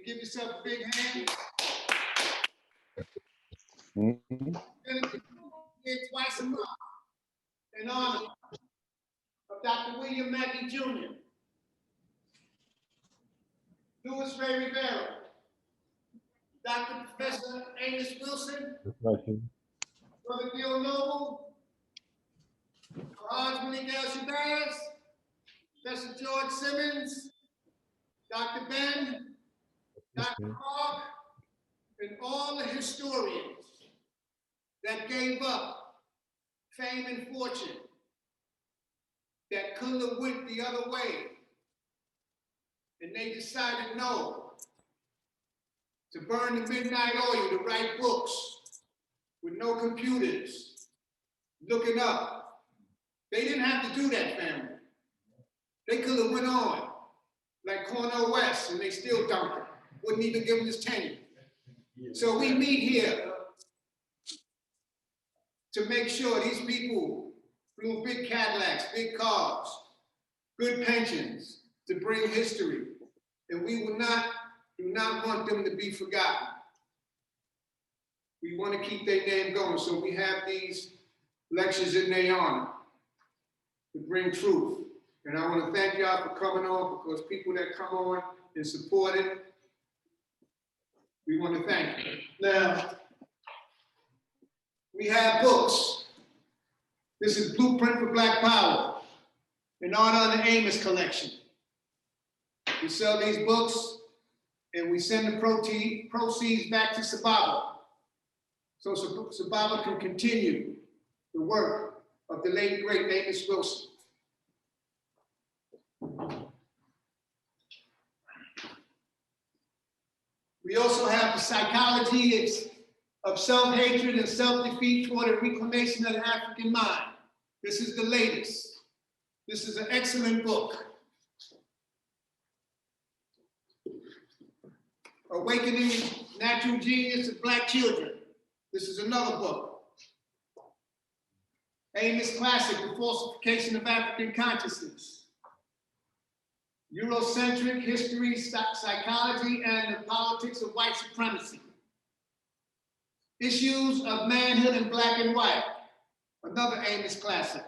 give yourself a big hand. Here twice a month in honor of Dr. William Mackey Jr., Louis Ray Rivera, Dr. Professor Amos Wilson, Brother Gil Noble, Raj Malik El-Shabazz, Professor George Simmons, Dr. Ben, Dr. Clark, and all the historians that gave up fame and fortune, that could have went the other way, and they decided no, to burn the midnight oil, to write books with no computers, looking up. They didn't have to do that, family. They could have went on like Cornel West, and they still dumped it. Wouldn't even give him his tenure. So we meet here to make sure these people flew big Cadillacs, big cars, good pensions, to bring history. And we do not want them to be forgotten. We want to keep their name going. So we have these lectures in their honor to bring truth. And I want to thank y'all for coming on, because people that come on and support it, we want to thank you. Now, we have books. This is Blueprint for Black Power, in honor of the Amos collection. We sell these books and we send the proceeds back to Sababa, so Sababa can continue the work of the late great Amos Wilson. We also have the psychology of self-hatred and self-defeat toward the reclamation of the African mind. This is the latest. This is an excellent book. Awakening Natural Genius of Black Children. This is another book. Amos Classic, The Falsification of African Consciousness. Eurocentric History, Psychology, and the Politics of White Supremacy. Issues of Manhood in Black and White, another Amos Classic.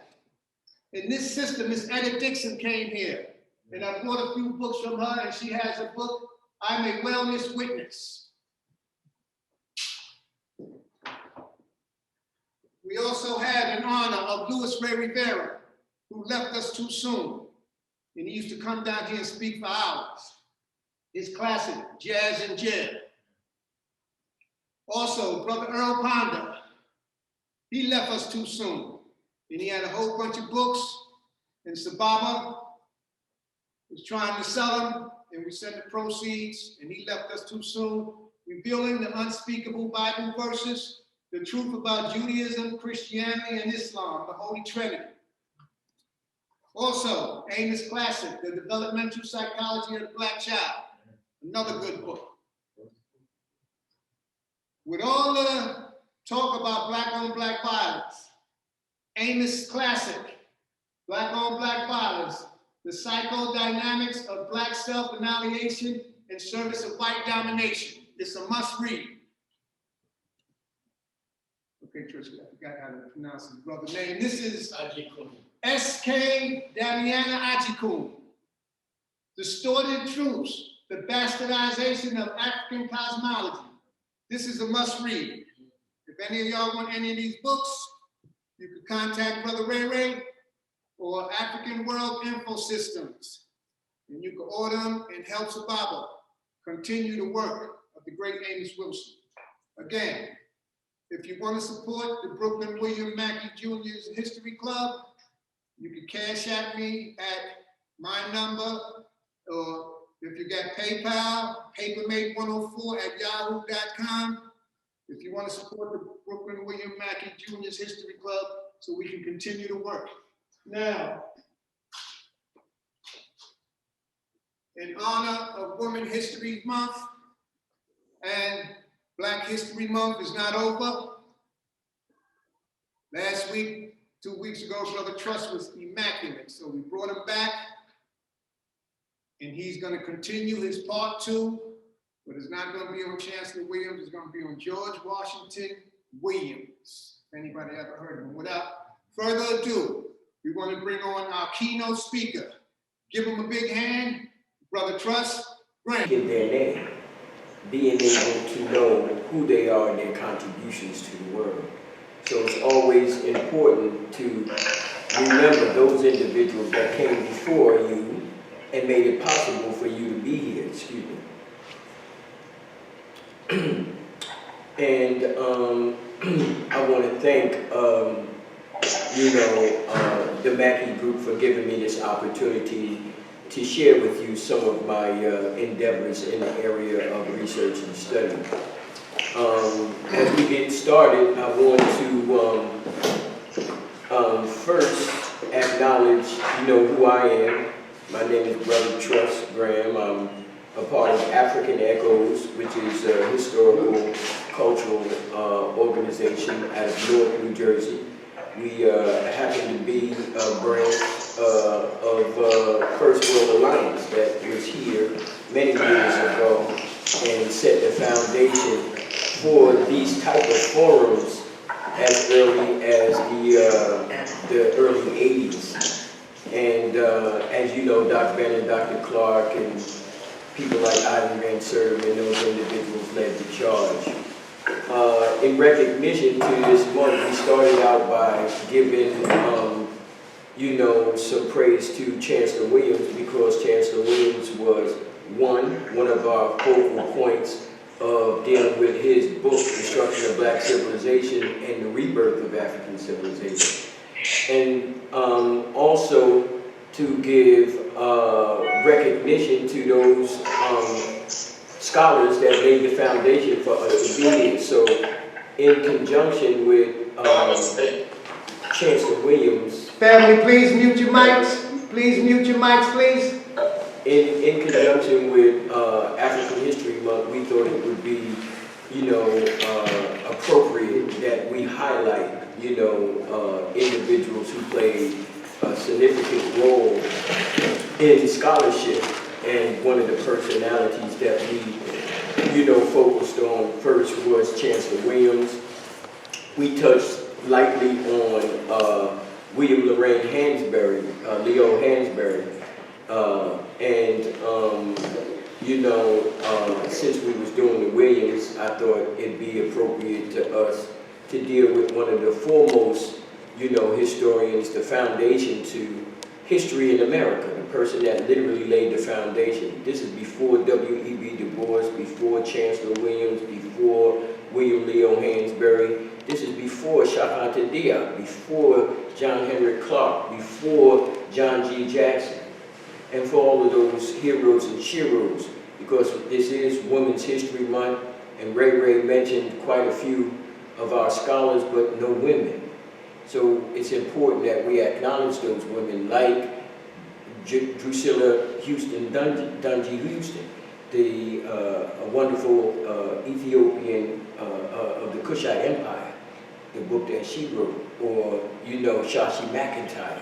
In this system, Miss Etta Dixon came here, and I bought a few books from her, and she has a book, I'm a Wellness Witness. We also have in honor of Louis Ray Rivera, who left us too soon. And he used to come down here and speak for hours. His classic, Jazz and Jail. Also, Brother Earl Ponder, he left us too soon. And he had a whole bunch of books, and Sababa was trying to sell them, and we sent the proceeds, and he left us too soon, revealing the unspeakable Bible verses, the truth about Judaism, Christianity, and Islam, the Holy Trinity. Also, Amos Classic, The Developmental Psychology of the Black Child, another good book. With all the talk about Black-on Black violence, Amos Classic, Black-on Black violence, the psychodynamics of Black self-annihilation in service of white domination. It's a must read. Okay, Trish, I forgot how to pronounce his brother's name. This is S.K. Damiana Achikun, Distorted Truths, the Bastardization of African Cosmology. This is a must read. If any of y'all want any of these books, you can contact Brother Ray Ray or African World Info Systems, and you can order them and help Sababa continue the work of the great Amos Wilson. Again, if you want to support the Brooklyn William Mackey Jr.'s History Club, you can cash at me at my number, or if you got PayPal, papermate104@yahoo.com. If you want to support the Brooklyn William Mackey Jr.'s History Club so we can continue to work. Now, in honor of Women's History Month, and Black History Month is not over. Last week, 2 weeks ago, Brother Trust was immaculate, so we brought him back, and he's going to continue his part 2 but it's not going to be on Chancellor Williams. It's going to be on George Washington Williams. If anybody ever heard of him. Without further ado, we want to bring on our keynote speaker. Give him a big hand, Brother Truss Graham. In their name, being able to know who they are and their contributions to the world. So it's always important to remember those individuals that came before you and made it possible for you to be here, excuse me. And I want to thank, the Mackey Group for giving me this opportunity to share with you some of my endeavors in the area of research and study. As we get started, I want to first acknowledge, who I am. My name is Brother Truss Graham. I'm a part of African Echoes, which is a historical, cultural organization out of Newark, New Jersey. We happen to be a branch of First World Alliance that was here many years ago and set the foundation for these type of forums as early as the early 80s. And as you know, Dr. Bannon, Dr. Clark, and people like Ivan Van Sertima and those individuals led the charge. In recognition to this month, we started out by giving, some praise to Chancellor Williams, because Chancellor Williams was one of our focal points of dealing with his book, Destruction of Black Civilization and the Rebirth of African Civilization. And also to give recognition to those scholars that laid the foundation for us to be here. So in conjunction with Chancellor Williams. Family, please mute your mics. Please mute your mics, please. In conjunction with African History Month, we thought it would be, appropriate that we highlight, individuals who played a significant role in scholarship. And one of the personalities that we, focused on first was Chancellor Williams. We touched lightly on William Lorraine Hansberry, Leo Hansberry. Since we was doing the Williams, I thought it'd be appropriate to us to deal with one of the foremost, historians, the foundation to history in America, the person that literally laid the foundation. This is before W.E.B. Du Bois, before Chancellor Williams, before William Leo Hansberry. This is before Cheikh Anta Diop, before John Henrik Clark, before John G. Jackson. And for all of those heroes and sheroes, because this is Women's History Month, and Ray mentioned quite a few of our scholars, but no women. So it's important that we acknowledge those women like Drusilla Houston Dungy Houston, the wonderful Ethiopian of the Kushite Empire, the book that she wrote, or Shashi McIntyre,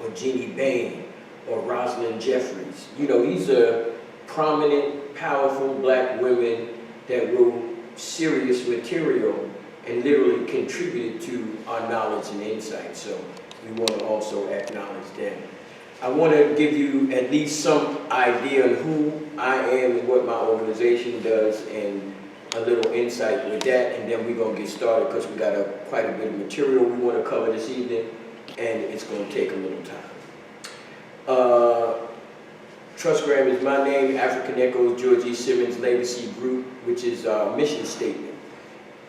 or Jeannie Bain, or Rosalind Jeffries. These are prominent, powerful black women that wrote serious material and literally contributed to our knowledge and insight. So we want to also acknowledge them. I want to give you at least some idea on who I am and what my organization does, and a little insight with that, and then we're going to get started because we got quite a bit of material we want to cover this evening, and it's going to take a little time. Truss Graham is my name. African Echoes, George E. Simmons Legacy Group, which is our mission statement.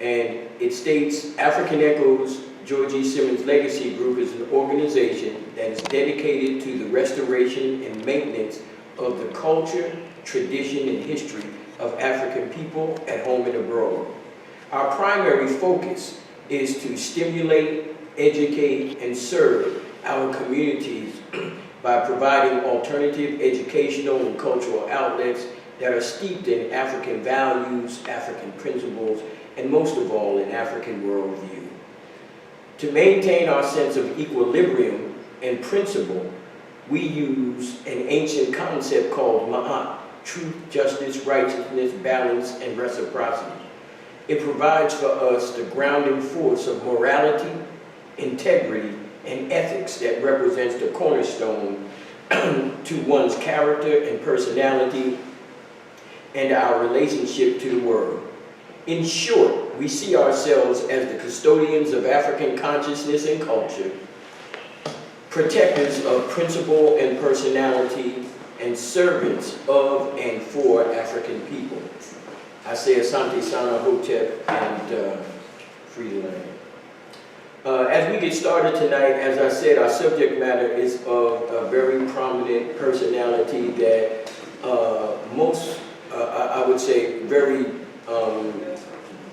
And it states, African Echoes, George E. Simmons Legacy Group is an organization that is dedicated to the restoration and maintenance of the culture, tradition, and history of African people at home and abroad. Our primary focus is to stimulate, educate, and serve our communities by providing alternative educational and cultural outlets that are steeped in African values, African principles, and most of all, in African worldview. To maintain our sense of equilibrium and principle, we use an ancient concept called ma'at, truth, justice, righteousness, balance, and reciprocity. It provides for us the grounding force of morality, integrity, and ethics that represents the cornerstone to one's character and personality and our relationship to the world. In short, we see ourselves as the custodians of African consciousness and culture, protectors of principle and personality, and servants of and for African people. I say Asante Sana Hotep and free the land. As we get started tonight, as I said, our subject matter is of a very prominent personality that most, I would say, very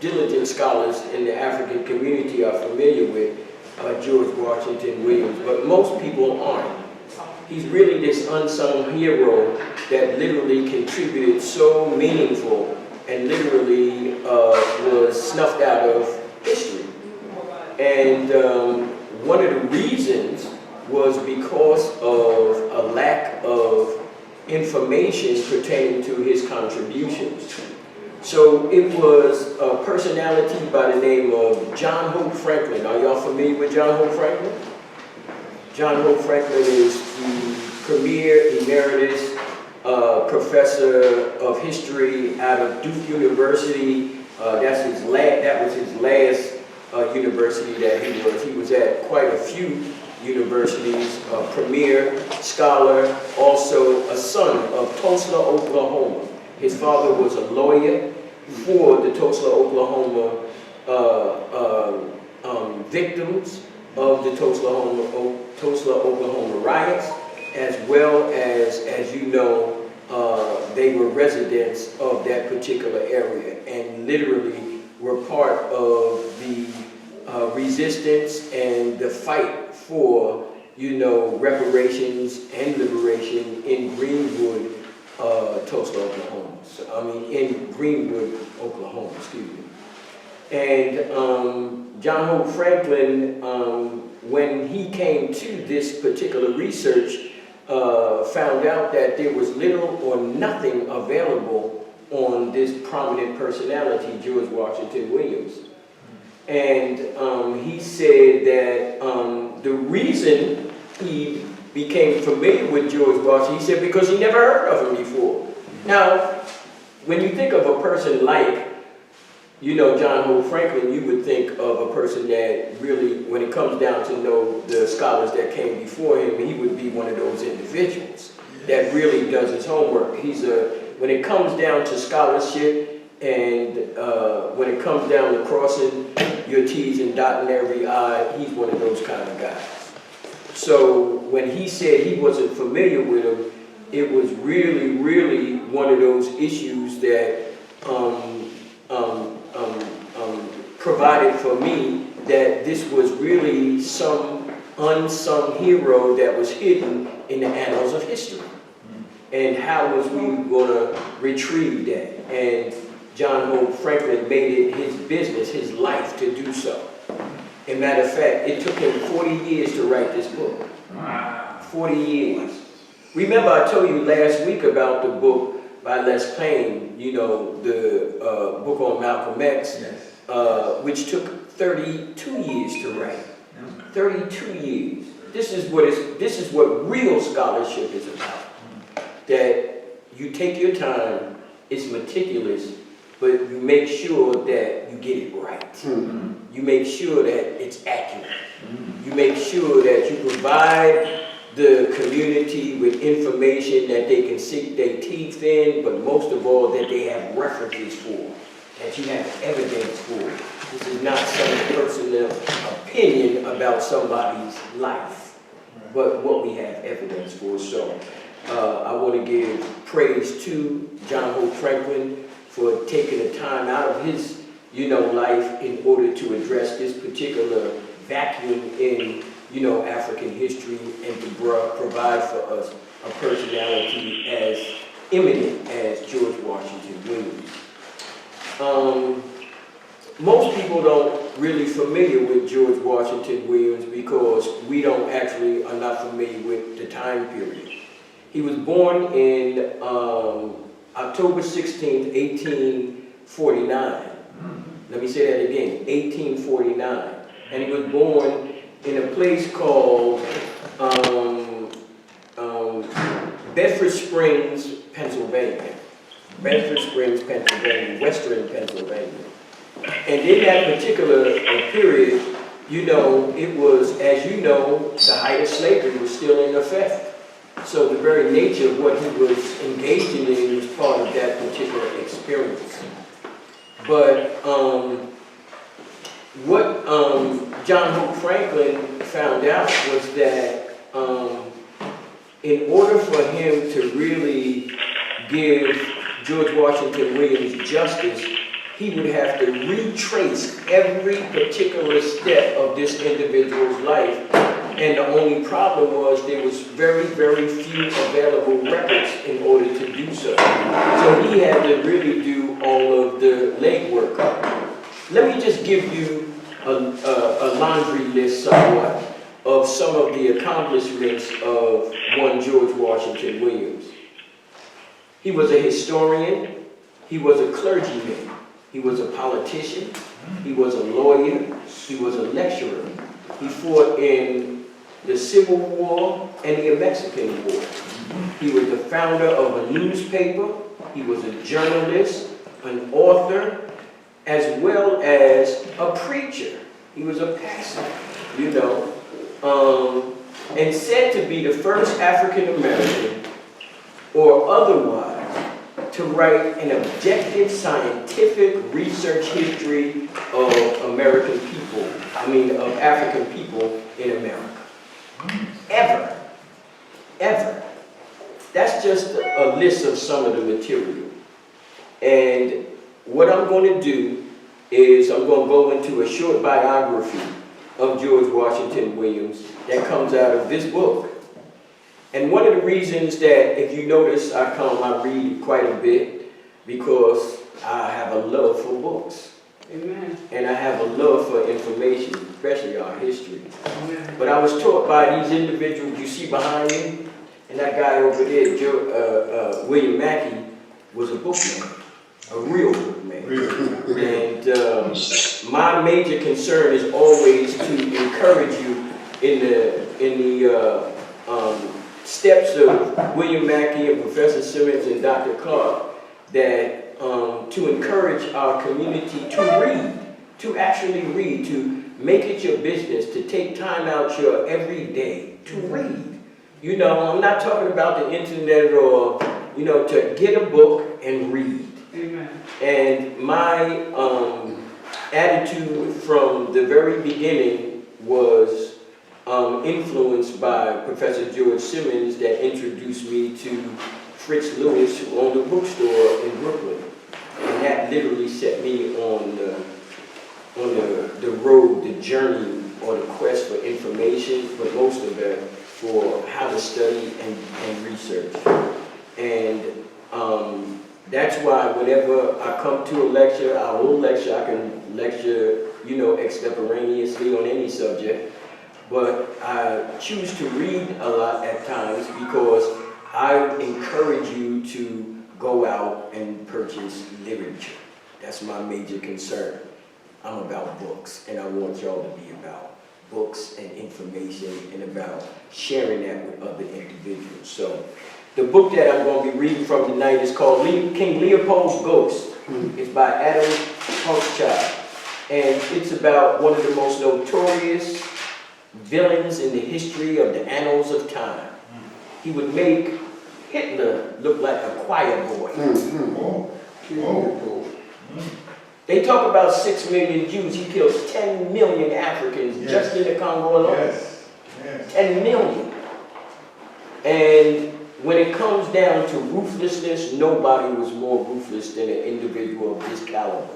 diligent scholars in the African community are familiar with, George Washington Williams, but most people aren't. He's really this unsung hero that literally contributed so meaningful and literally was snuffed out of history. And one of the reasons was because of a lack of information pertaining to his contributions. So it was a personality by the name of John Hope Franklin. Are y'all familiar with John Hope Franklin? John Hope Franklin is the premier emeritus professor of history out of Duke University. That was his last university that he was. He was at quite a few universities, premier scholar, also a son of Tulsa, Oklahoma. His father was a lawyer for the Tulsa, Oklahoma victims of the Tulsa, Oklahoma riots, as well as you know, they were residents of that particular area and literally were part of the resistance and the fight for, you know, reparations and liberation in Greenwood, Tulsa, Oklahoma. So, I mean, in Greenwood, Oklahoma, excuse me. And John Hope Franklin, when he came to this particular research, found out that there was little or nothing available on this prominent personality, George Washington Williams. And he said that the reason he became familiar with George Washington, he said, because he never heard of him before. Now, when you think of a person like, you know, John Hope Franklin, you would think of a person that really, when it comes down to know the scholars that came before him, he would be one of those individuals that really does his homework. When it comes down to scholarship and when it comes down to crossing your T's and dotting every I, he's one of those kind of guys. So when he said he wasn't familiar with him, it was really, really one of those issues that provided for me that this was really some unsung hero that was hidden in the annals of history. And how was we going to retrieve that? And John Hope Franklin made it his business, his life to do so. As a matter of fact, it took him 40 years to write this book. 40 years. Remember I told you last week about the book by Les Payne, you know, the book on Malcolm X, which took 32 years to write. 32 years. This is what real scholarship is about. That you take your time, it's meticulous, but you make sure that you get it right. You make sure that it's accurate. You make sure that you provide the community with information that they can sink their teeth in, but most of all, that they have references for, that you have evidence for. This is not some personal opinion about somebody's life, but what we have evidence for. So I want to give praise to John Hope Franklin for taking the time out of his, you know, life in order to address this particular vacuum in, you know, African history and to provide for us a personality as eminent as George Washington Williams. Most people don't really familiar with George Washington Williams because we don't actually are not familiar with the time period. He was born in October 16th, 1849. Let me say that again, 1849. And he was born in a place called Bedford Springs, Pennsylvania. Bedford Springs, Pennsylvania, Western Pennsylvania. And in that particular period, you know, it was, as you know, the height of slavery was still in effect. So the very nature of what he was engaging in was part of that particular experience. But what John Hope Franklin found out was that in order for him to really give George Washington Williams justice, he would have to retrace every particular step of this individual's life. And the only problem was there was very, very few available records in order to do so. So he had to really do all of the legwork. Let me just give you a laundry list somewhat of some of the accomplishments of one George Washington Williams. He was a historian, he was a clergyman, he was a politician, he was a lawyer, he was a lecturer. He fought in the Civil War and the Mexican War. He was the founder of a newspaper, he was a journalist, an author, as well as a preacher. He was a pastor, you know, and said to be the first African American or otherwise to write an objective scientific research history of American people, of African people in America. Ever. Ever. That's just a list of some of the material. And what I'm going to do is I'm going to go into a short biography of George Washington Williams that comes out of this book. And one of the reasons that, if you notice, I read quite a bit because I have a love for books. Amen. And I have a love for information, especially our history. Amen. But I was taught by these individuals you see behind me, and that guy over there, William Mackey, was a bookman, a real bookman. And my major concern is always to encourage you in the steps of William Mackey and Professor Simmons and Dr. Clark, that to encourage our community to read, to actually read, to make it your business, to take time out your every day to read. You know, I'm not talking about the internet or, you know, to get a book and read. Amen. And my attitude from the very beginning was influenced by Professor George Simmons that introduced me to Fritz Lewis, who owned a bookstore in Brooklyn. And that literally set me on the road, the journey, or the quest for information, but most of it for how to study and research. And that's why whenever I come to a lecture, I will lecture. I can lecture, you know, extemporaneously on any subject. But I choose to read a lot at times because I encourage you to go out and purchase literature. That's my major concern. I'm about books, and I want y'all to be about books and information and about sharing that with other individuals. So the book that I'm going to be reading from tonight is called King Leopold's Ghost. It's by Adam Hochschild, and it's about one of the most notorious villains in the history of the annals of time. He would make Hitler look like a choir boy. They talk about 6 million Jews. He killed 10 million Africans just in the Congo alone. Yes. 10 million. And when it comes down to ruthlessness, nobody was more ruthless than an individual of this caliber.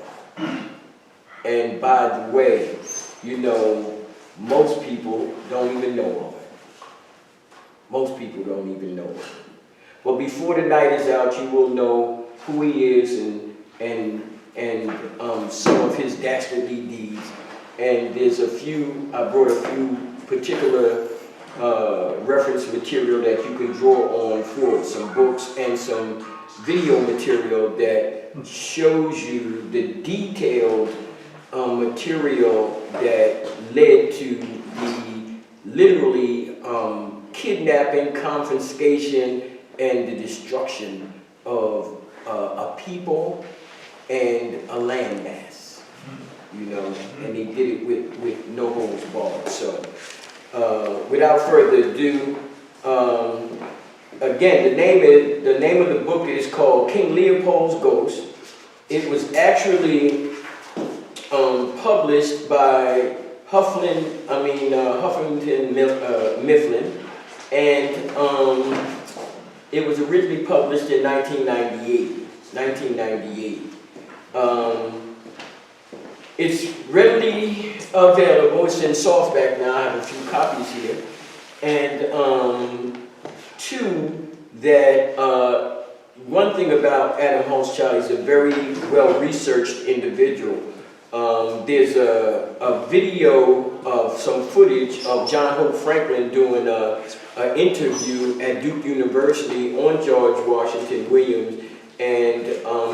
And by the way, you know, most people don't even know of it. Most people don't even know of it. But before the night is out, you will know who he is and some of his dastardly deeds. And there's I brought a few particular reference material that you can draw on for some books and some video material that shows you the detailed material that led to the literally kidnapping, confiscation, and the destruction of a people and a landmass, you know, and they did it with no holds barred. So, without further ado, again, the name of the book is called King Leopold's Ghost. It was actually published by Huffington Mifflin, and it was originally published in 1998. It's readily available. It's in softback now. I have a few copies here. And two, that one thing about Adam Hochschild, he's a very well-researched individual. There's a video of some footage of John Hope Franklin doing an interview at Duke University on George Washington Williams, and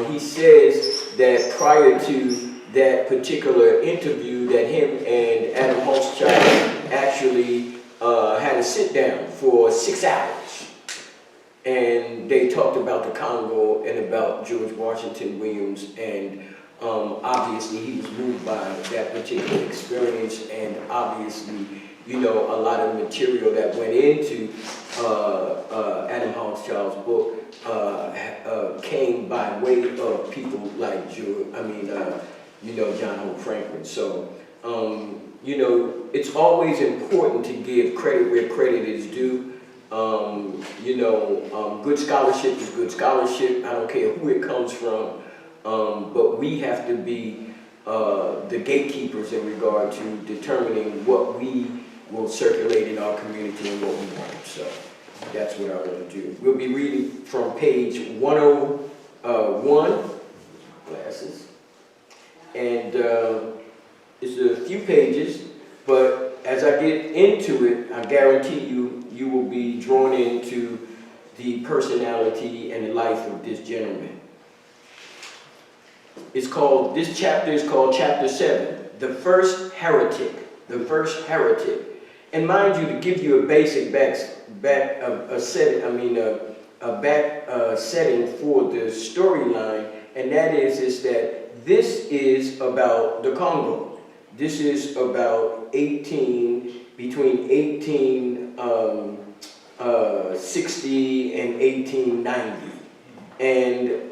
he says that prior to that particular interview that him and Adam Hochschild actually had a sit down for 6 hours, and they talked about the Congo and about George Washington Williams, and obviously he was moved by that particular experience, and obviously, you know, a lot of material that went into Adam Hochschild's book came by way of people like you know, John Hope Franklin. So, you know, it's always important to give credit where credit is due. You know, good scholarship is good scholarship. I don't care who it comes from. But we have to be the gatekeepers in regard to determining what we will circulate in our community and what we want. So that's what I want to do. We'll be reading from page 101, glasses. And it's a few pages, but as I get into it, I guarantee you will be drawn into the personality and the life of this gentleman. This chapter is called Chapter 7, The First Heretic. The First Heretic. And mind you, to give you a basic setting for the storyline, and that is that this is about the Congo. This is about between 1860 and 1890. And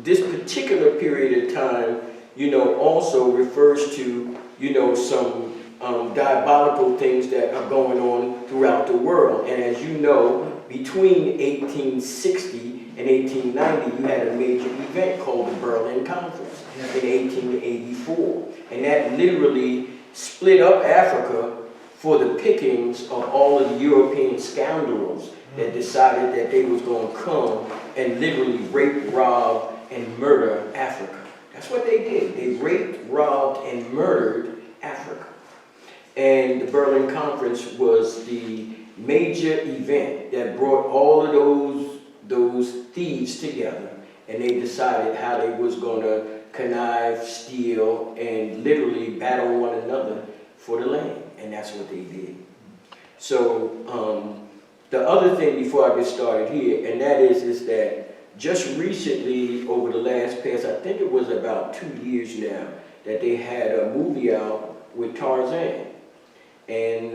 this particular period of time, you know, also refers to, you know, some diabolical things that are going on throughout the world. And as you know, between 1860 and 1890, you had a major event called the Berlin Conference in 1884. And that literally split up Africa for the pickings of all of the European scoundrels that decided that they was going to come and literally rape, rob, and murder Africa. That's what they did. They raped, robbed, and murdered Africa. And the Berlin Conference was the major event that brought all of those thieves together, and they decided how they was going to connive, steal, and literally battle one another for the land. And that's what they did. So, the other thing before I get started here, and that is that just recently, over the last past, I think it was about 2 years now, that they had a movie out with Tarzan. And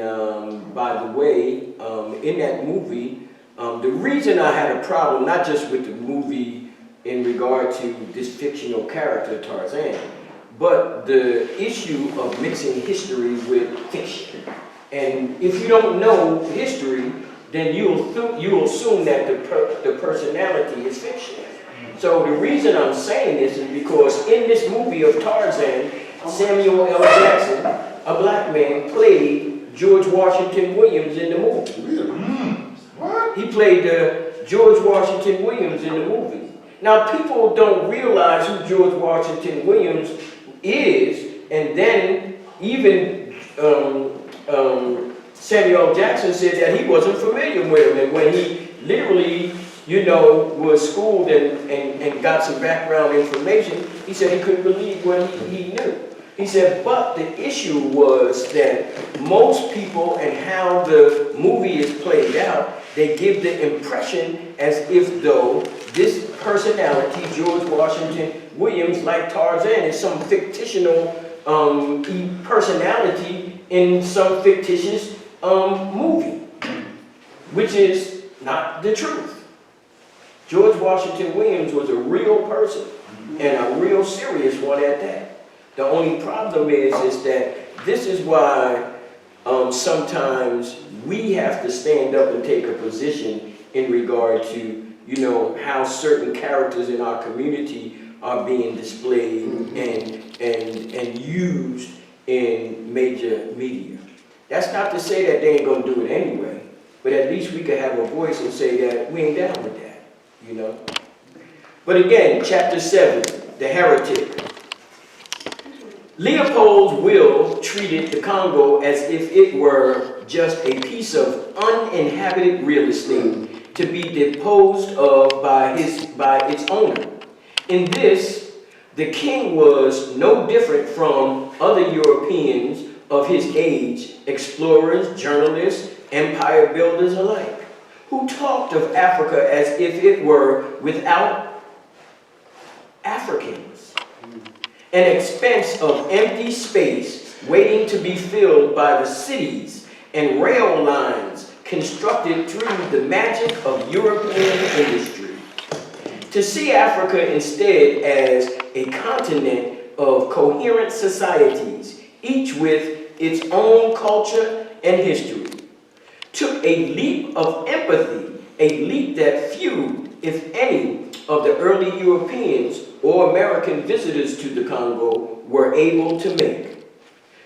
by the way, in that movie, the reason I had a problem, not just with the movie in regard to this fictional character, Tarzan, but the issue of mixing history with fiction. And if you don't know history, then you'll assume that the personality is fiction. So the reason I'm saying this is because in this movie of Tarzan, Samuel L. Jackson, a black man, played George Washington Williams in the movie. What? He played George Washington Williams in the movie. Now people don't realize who George Washington Williams is, and then even Samuel Jackson said that he wasn't familiar with him, and when he literally you know, was schooled and got some background information, he said he couldn't believe what he knew. He said, but the issue was that most people and how the movie is played out, they give the impression as if though this personality, George Washington Williams, like Tarzan, is some fictional personality in some fictitious movie, which is not the truth. George Washington Williams was a real person, and a real serious one at that. The only problem is that this is why sometimes we have to stand up and take a position in regard to, you know, how certain characters in our community are being displayed and used in major media. That's not to say that they ain't gonna do it anyway, but at least we could have a voice and say that we ain't down with that, you know. But again, chapter 7, the heretic. Leopold's will treated the Congo as if it were just a piece of uninhabited real estate to be disposed of by its owner. In this, the king was no different from other Europeans of his age, explorers, journalists, empire builders alike, who talked of Africa as if it were without Africans, an expanse of empty space waiting to be filled by the cities and rail lines constructed through the magic of European industry. To see Africa instead as a continent of coherent societies, each with its own culture and history, took a leap of empathy, a leap that few, if any, of the early Europeans or American visitors to the Congo were able to make.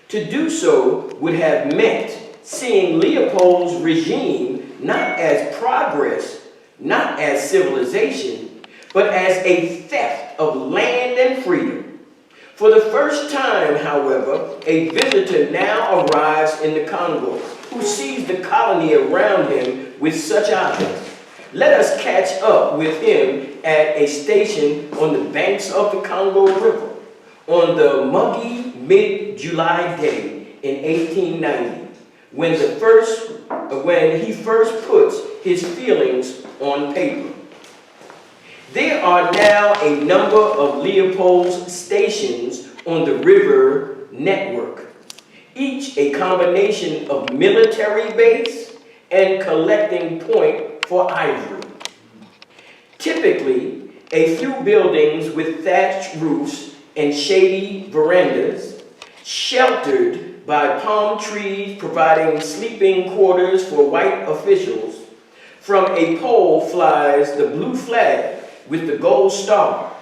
To do so would have meant seeing Leopold's regime not as progress, not as civilization, but as a theft of land and freedom. For the first time, however, a visitor now arrives in the Congo who sees the colony around him with such eyes. Let us catch up with him at a station on the banks of the Congo River on the muggy mid-July day in 1890, when he first puts his feelings on paper. There are now a number of Leopold's stations on the river network, each a combination of military base and collecting point for ivory. Typically, a few buildings with thatched roofs and shady verandas, sheltered by palm trees providing sleeping quarters for white officials. From a pole flies the blue flag with the gold star.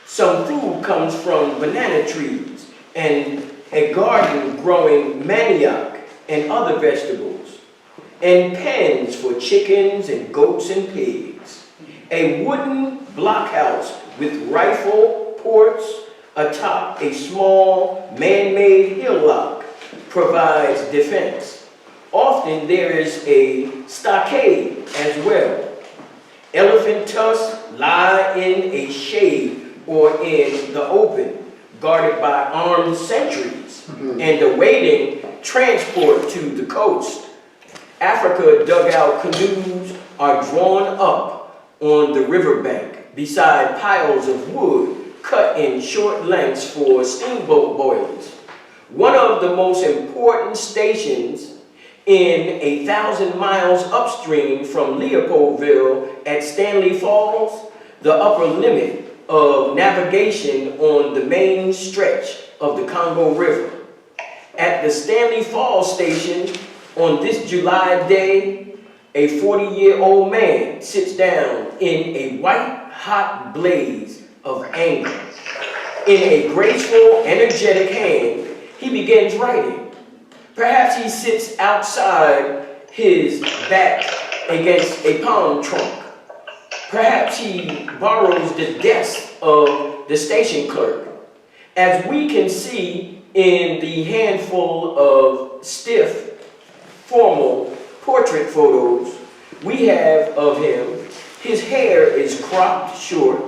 Some food comes from banana trees and a garden growing manioc and other vegetables, and pens for chickens and goats and pigs. A wooden blockhouse with rifle ports atop a small man-made hillock provides defense. Often there is a stockade as well. Elephant tusks lie in a shade or in the open, guarded by armed sentries and awaiting transport to the coast. Africa dugout canoes are drawn up on the riverbank beside piles of wood cut in short lengths for steamboat boilers. One of the most important stations in 1,000 miles upstream from Leopoldville at Stanley Falls, the upper limit of navigation on the main stretch of the Congo River. At the Stanley Falls station on this July day, a 40-year-old man sits down in a white-hot blaze of anger. In a graceful, energetic hand, he begins writing. Perhaps he sits outside his back against a palm trunk. Perhaps he borrows the desk of the station clerk. As we can see in the handful of stiff, formal portrait photos we have of him, His hair is cropped short.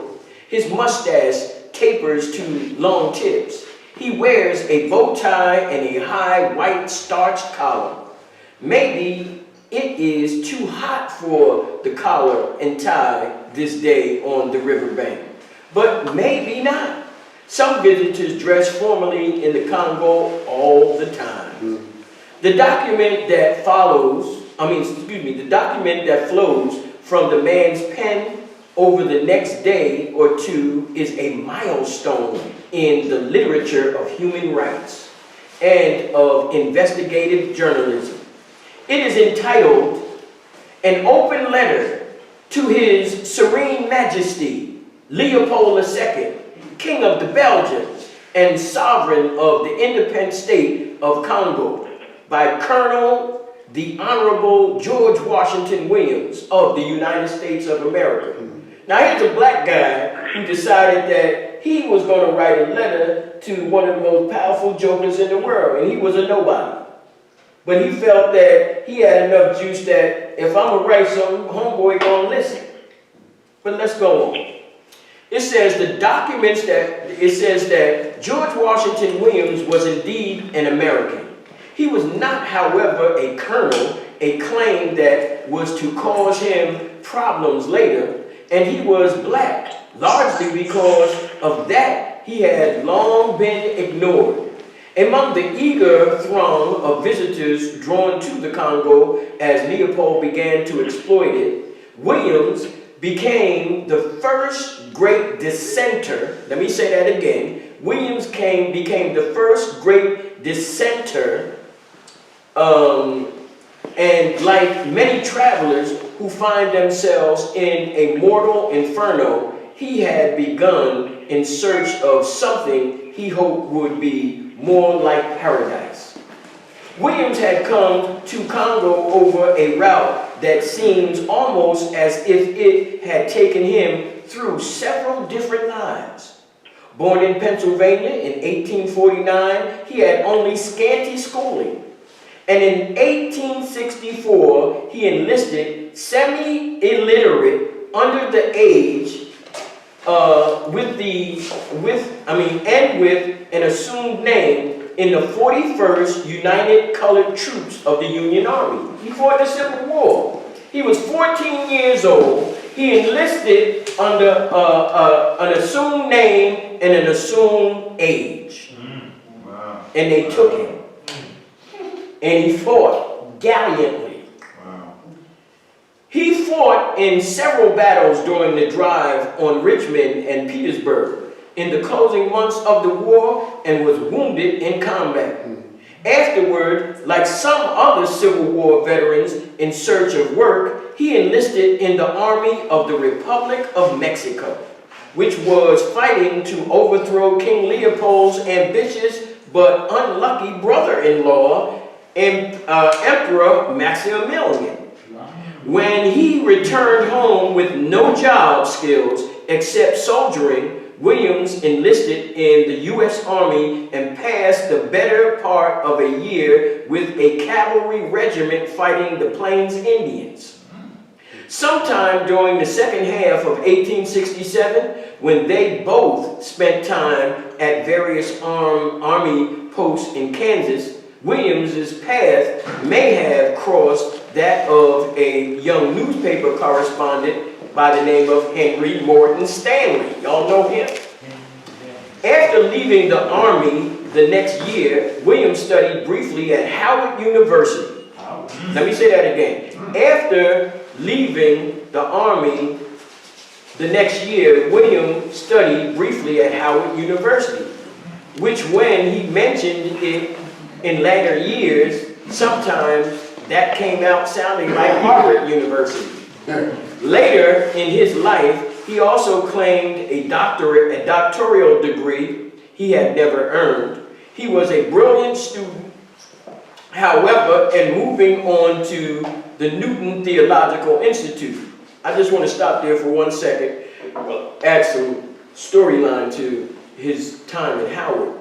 His mustache tapers to long tips. He wears a bow tie and a high white starched collar. Maybe it is too hot for the collar and tie this day on the riverbank, but maybe not. Some visitors dress formally in the Congo all the time. The document that the document that flows from the man's pen over the next day or two is a milestone in the literature of human rights and of investigative journalism. It is entitled An Open Letter to His Serene Majesty, Leopold II, King of the Belgians and Sovereign of the Independent State of Congo, by Colonel the Honorable George Washington Williams of the United States of America. Now here's a black guy who decided that he was going to write a letter to one of the most powerful jokers in the world, and he was a nobody. But he felt that he had enough juice that if I'm going to write something, homeboy going to listen. But let's go on. It says that George Washington Williams was indeed an American. He was not, however, a colonel, a claim that was to cause him problems later, and he was black, largely because of that he had long been ignored. Among the eager throng of visitors drawn to the Congo as Leopold began to exploit it, Williams became the first great dissenter. Let me say that again. Williams became the first great dissenter, and like many travelers who find themselves in a mortal inferno, he had begun in search of something he hoped would be more like paradise. Williams had come to Congo over a route that seems almost as if it had taken him through several different lives. Born in Pennsylvania in 1849, he had only scanty schooling. And in 1864, he enlisted semi-illiterate under the age with an assumed name in the 41st United Colored Troops of the Union Army. He fought the Civil War. He was 14 years old. He enlisted under an assumed name and an assumed age. Wow. And they took him. And he fought gallantly. Wow. He fought in several battles during the drive on Richmond and Petersburg in the closing months of the war and was wounded in combat. Afterward, like some other Civil War veterans in search of work, he enlisted in the Army of the Republic of Mexico, which was fighting to overthrow King Leopold's ambitious but unlucky brother-in-law, Emperor Maximilian. When he returned home with no job skills except soldiering, Williams enlisted in the U.S. Army and passed the better part of a year with a cavalry regiment fighting the Plains Indians. Sometime during the second half of 1867, when they both spent time at various army posts in Kansas, Williams's path may have crossed that of a young newspaper correspondent by the name of Henry Morton Stanley. Y'all know him? After leaving the Army the next year, Williams studied briefly at Howard University. Let me say that again. After leaving the Army the next year, Williams studied briefly at Howard University, which when he mentioned it in later years, sometimes that came out sounding like Harvard University. Later in his life, he also claimed a doctoral degree he had never earned. He was a brilliant student, however, and moving on to the Newton Theological Institute. I just want to stop there for 1 second, add some storyline to his time at Howard.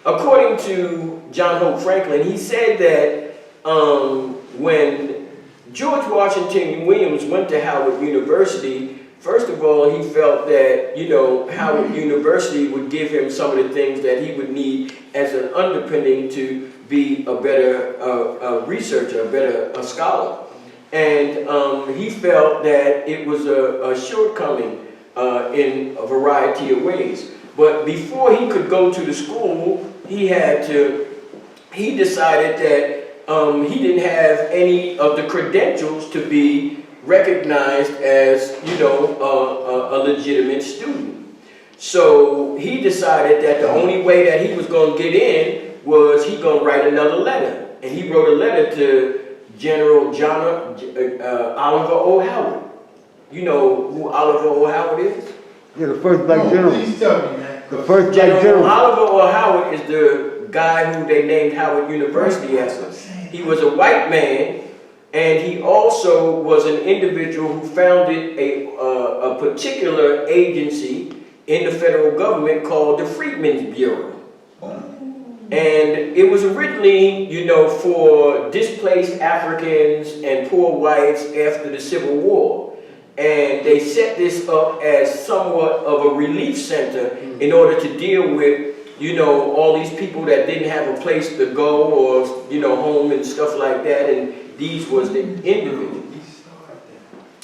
According to John Hope Franklin, he said that when George Washington Williams went to Howard University, First of all, he felt that, you know, Howard University would give him some of the things that he would need as an underpinning to be a better researcher, a better scholar. And he felt that it was a shortcoming in a variety of ways. But before he could go to the school, he decided that he didn't have any of the credentials to be recognized as, you know, a legitimate student. So he decided that the only way that he was going to get in was he going to write another letter. And he wrote a letter to General Oliver O. Howard. You know who Oliver O. Howard is? Yeah, the first black general. Please tell me, man. The first black General general. Oliver O. Howard is the guy who they named Howard University after. He was a white man, and he also was an individual who founded a particular agency in the federal government called the Freedmen's Bureau. And it was originally, you know, for displaced Africans and poor whites after the Civil War. And they set this up as somewhat of a relief center in order to deal with, you know, all these people that didn't have a place to go or, you know, home and stuff like that. And these was the individuals.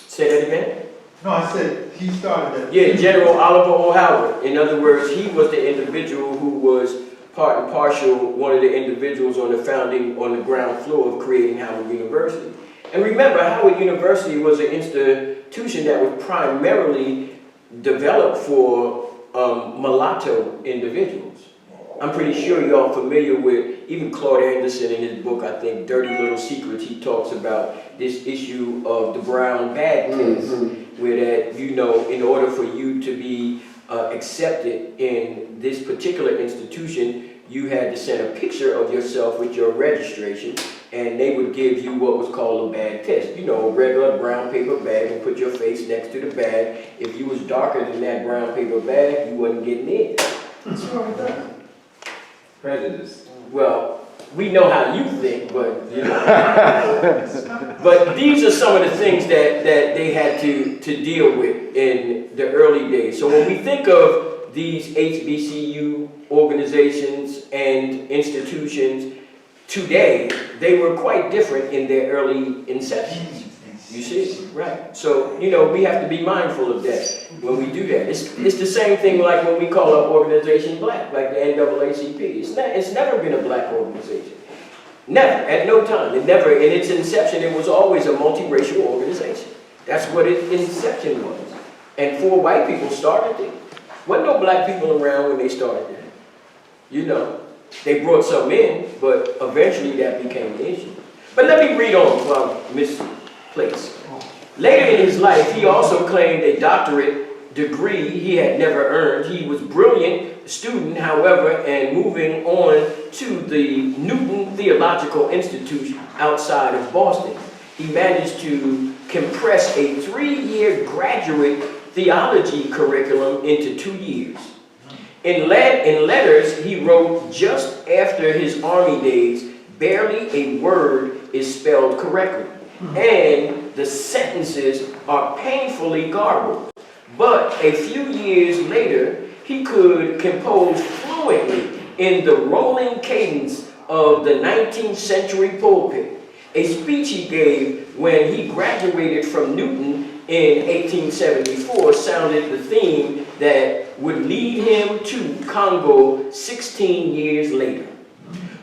Say that again? No, I said he started that. Yeah, General Oliver O. Howard. In other words, he was the individual who was part and parcel, one of the individuals on the ground floor of creating Howard University. And remember, Howard University was an institution that was primarily developed for mulatto individuals. I'm pretty sure y'all familiar with, even Claude Anderson in his book, I think, Dirty Little Secrets, he talks about this issue of the brown bag test, where that, you know, in order for you to be accepted in this particular institution, you had to send a picture of yourself with your registration, and they would give you what was called a bag test. You know, a regular brown paper bag, and put your face next to the bag. If you was darker than that brown paper bag, you wasn't getting in. What's wrong with that? Prejudice. Well, we know how you think, but, you know. But these are some of the things that they had to deal with in the early days. So when we think of these HBCU organizations and institutions today, they were quite different in their early inceptions. You see? Right. So, you know, we have to be mindful of that when we do that. It's the same thing like when we call our organization black, like the NAACP. It's never been a black organization. Never, at no time. It never, in its inception, it was always a multiracial organization. That's what its inception was. And 4 white people started it. Wasn't no black people around when they started it. You know, they brought some in, but eventually that became the issue. But let me read on from Miss Place. Later in his life, he also claimed a doctorate degree he had never earned. He was a brilliant student, however, and moving on to the Newton Theological Institute outside of Boston. He managed to compress a 3-year graduate theology curriculum into 2 years. In letters he wrote, just after his army days, barely a word is spelled correctly, and the sentences are painfully garbled. But a few years later, he could compose fluently in the rolling cadence of the 19th century pulpit. A speech he gave when he graduated from Newton in 1874 sounded the theme that would lead him to Congo 16 years later.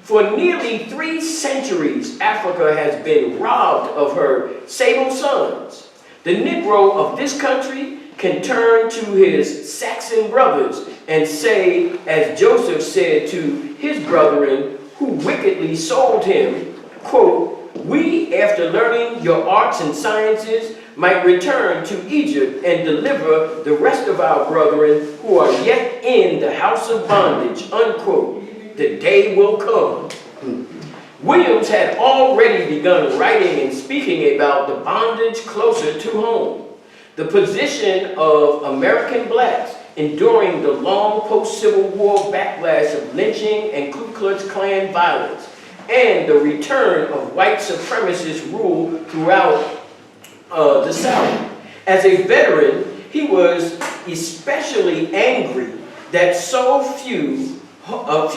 For nearly 3 centuries, Africa has been robbed of her sable sons. The Negro of this country can turn to his Saxon brothers and say, as Joseph said to his brethren who wickedly sold him, quote, we, after learning your arts and sciences, might return to Egypt and deliver the rest of our brethren who are yet in the house of bondage, unquote. The day will come. Williams had already begun writing and speaking about the bondage closer to home. The position of American blacks enduring the long post-Civil War backlash of lynching and Ku Klux Klan violence, and the return of white supremacist rule throughout the South. As a veteran, he was especially angry that so few hopes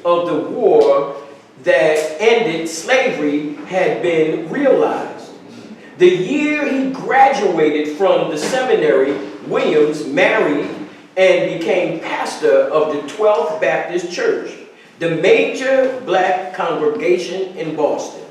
of the war that ended slavery had been realized. The year he graduated from the seminary, Williams married and became pastor of the 12th Baptist Church, the major black congregation in Boston.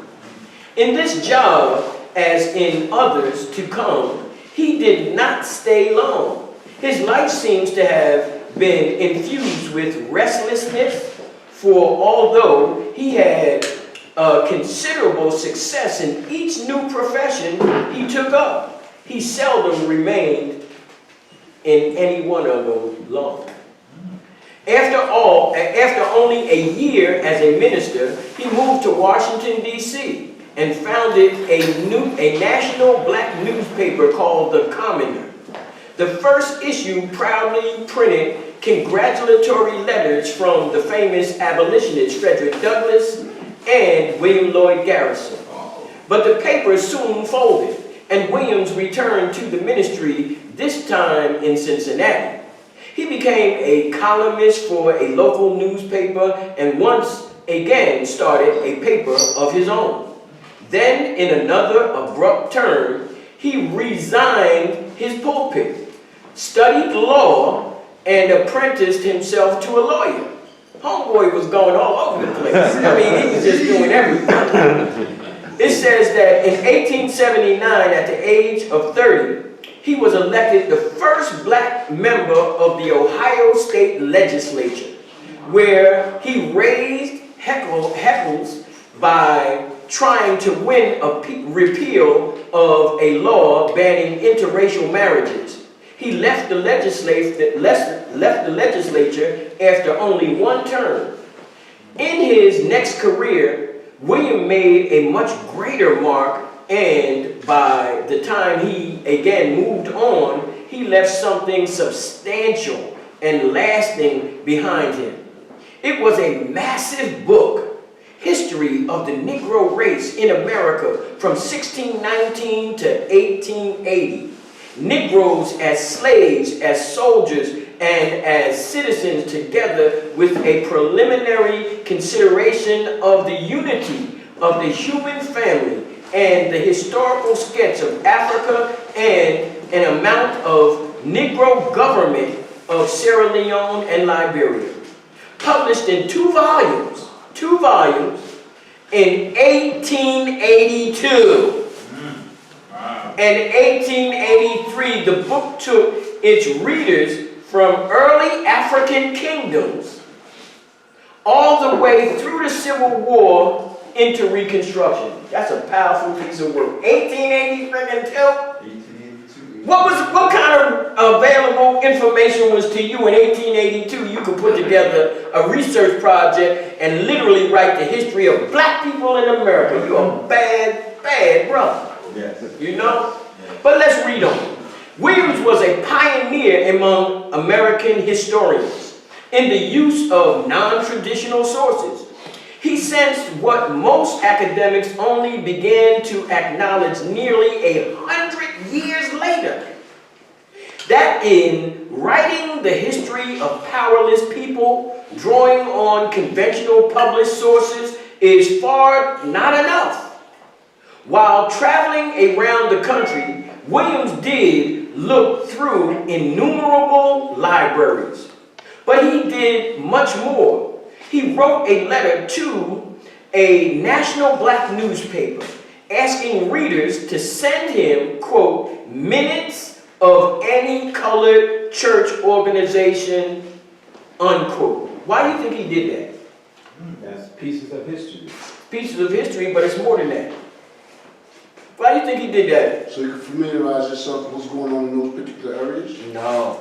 In this job, as in others to come, he did not stay long. His life seems to have been infused with restlessness, for although he had considerable success in each new profession he took up, he seldom remained in any one of them long. After only a year as a minister, he moved to Washington, D.C. and founded a national black newspaper called The Commoner. The first issue proudly printed congratulatory letters from the famous abolitionists Frederick Douglass and William Lloyd Garrison. But the paper soon folded, and Williams returned to the ministry, this time in Cincinnati. He became a columnist for a local newspaper and once again started a paper of his own. Then, in another abrupt turn, he resigned his pulpit, studied law, and apprenticed himself to a lawyer. Homeboy was going all over the place. I mean, he was just doing everything. It says that in 1879, at the age of 30, he was elected the first black member of the Ohio State Legislature, where he raised heckles by trying to win a repeal of a law banning interracial marriages. He left the legislature after only one term. In his next career, William made a much greater mark, and by the time he again moved on, he left something substantial and lasting behind him. It was a massive book, History of the Negro Race in America from 1619 to 1880. Negroes as slaves, as soldiers, and as citizens, together with a preliminary consideration of the unity of the human family and the historical sketch of Africa and an amount of Negro government of Sierra Leone and Liberia. Published in two volumes in 1882. And in 1883, the book took its readers from early African kingdoms all the way through the Civil War into Reconstruction. That's a powerful piece of work. 1880 freaking two. 1882. What kind of available information was to you in 1882? You could put together a research project and literally write the history of black people in America. You're a bad, bad brother. Yes. You know? But let's read on. Williams was a pioneer among American historians in the use of non-traditional sources. He sensed what most academics only began to acknowledge nearly 100 years later, that in writing the history of powerless people, drawing on conventional published sources is far not enough. While traveling around the country, Williams did look through innumerable libraries, but he did much more. He wrote a letter to a national black newspaper asking readers to send him, quote, minutes of any colored church organization, unquote. Why do you think he did that? That's pieces of history. Pieces of history, but it's more than that. Why do you think he did that? So you can familiarize yourself with what's going on in those particular areas? No.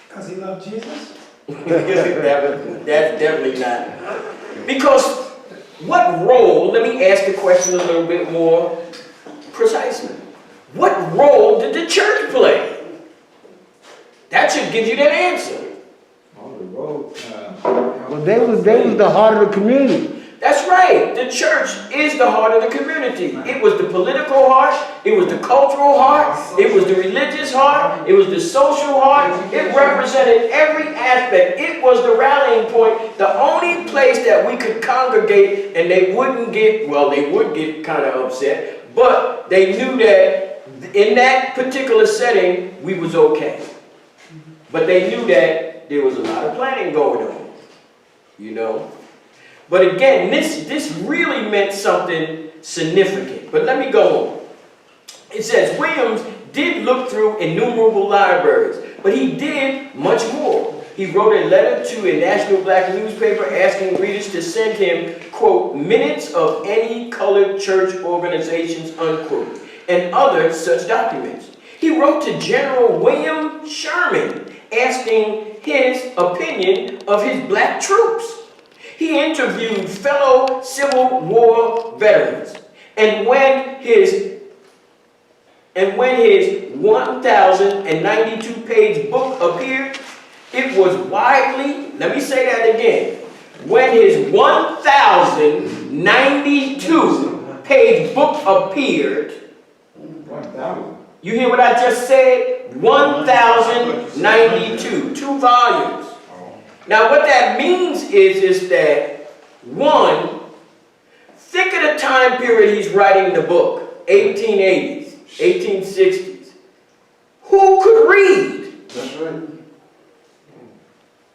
Because he loved Jesus? That's definitely not. Because what role, let me ask the question a little bit more precisely. What role did the church play? That should give you that answer. On the road. Well, they was the heart of the community. That's right. The church is the heart of the community. It was the political heart. It was the cultural heart. It was the religious heart. It was the social heart. It represented every aspect. It was the rallying point. The only place that we could congregate and they wouldn't get, well, they would get kind of upset, but they knew that in that particular setting, we was okay. But they knew that there was a lot of planning going on, you know. But again, this really meant something significant. But let me go on. It says, Williams did look through innumerable libraries, but he did much more. He wrote a letter to a national black newspaper asking readers to send him, quote, minutes of any colored church organizations, unquote, and other such documents. He wrote to General William Sherman asking his opinion of his black troops. He interviewed fellow Civil War veterans, and when his 1,092-page book appeared, it was widely, let me say that again, when his 1,092-page book appeared, 1,000. you hear what I just said? 1,092, 2 volumes. Now what that means is that, one, think of the time period he's writing the book, 1880s, 1860s. Who could read? That's right.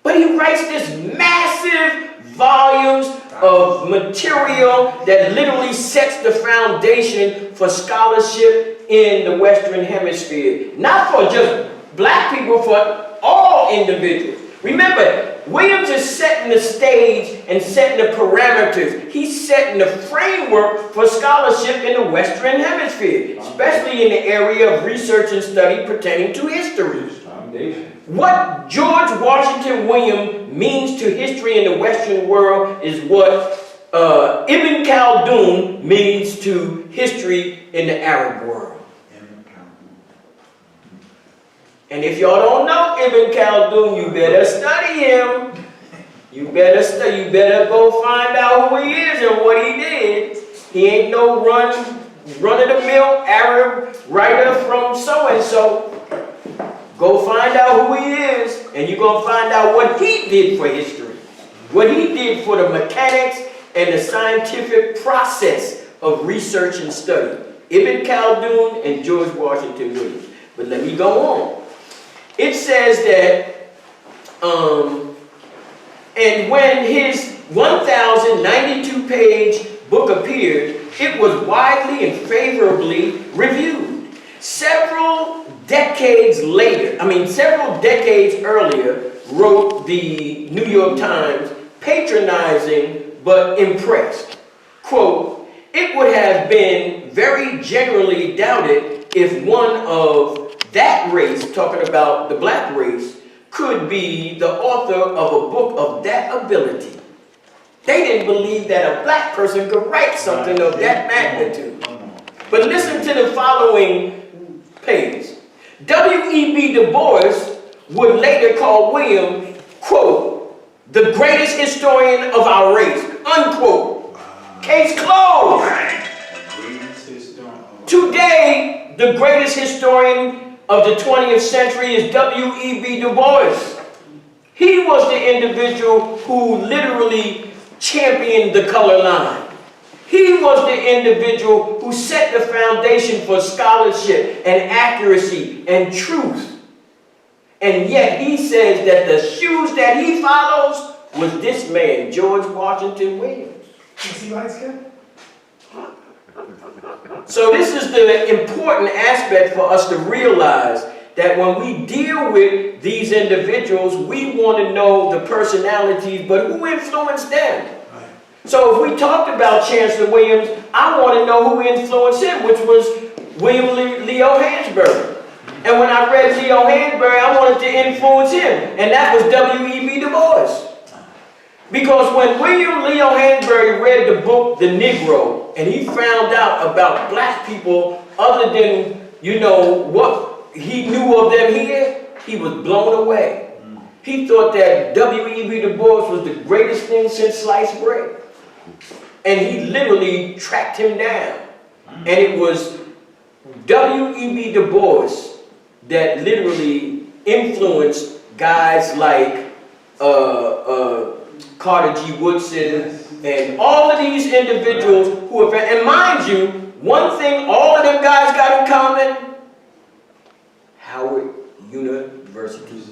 But he writes this massive volumes of material that literally sets the foundation for scholarship in the Western Hemisphere. Not for just black people, for all individuals. Remember, Williams is setting the stage and setting the parameters. He's setting the framework for scholarship in the Western Hemisphere, especially in the area of research and study pertaining to history. Foundation. What George Washington Williams means to history in the Western world is what Ibn Khaldun means to history in the Arab world. And if y'all don't know Ibn Khaldun, you better study him. You better go find out who he is and what he did. He ain't no run-of-the-mill Arab writer from so-and-so. Go find out who he is, and you're going to find out what he did for history. What he did for the mechanics and the scientific process of research and study. Ibn Khaldun and George Washington Williams. But let me go on. It says that, and when his 1,092-page book appeared, it was widely and favorably reviewed. Several decades earlier, wrote the New York Times, patronizing but impressed. Quote, it would have been very generally doubted if one of that race, talking about the black race, could be the author of a book of that ability. They didn't believe that a black person could write something of that magnitude. But listen to the following page. W.E.B. Du Bois would later call William, quote, the greatest historian of our race, unquote. Case closed. Today, the greatest historian of the 20th century is W.E.B. Du Bois. He was the individual who literally championed the color line. He was the individual who set the foundation for scholarship and accuracy and truth. And yet he says that the shoes that he follows was this man, George Washington Williams. Is he light skinned? So this is the important aspect for us to realize that when we deal with these individuals, we want to know the personalities, but who influenced them? So if we talked about Chancellor Williams, I want to know who influenced him, which was William Leo Hansberry. And when I read Leo Hansberry, I wanted to influence him, and that was W.E.B. Du Bois. Because when William Leo Hansberry read the book, The Negro, and he found out about black people other than, you know, what he knew of them here, he was blown away. He thought that W.E.B. Du Bois was the greatest thing since sliced bread. And he literally tracked him down. And it was W.E.B. Du Bois that literally influenced guys like Carter G. Woodson and all of these individuals who have, and mind you, one thing all of them guys got in common: Howard University.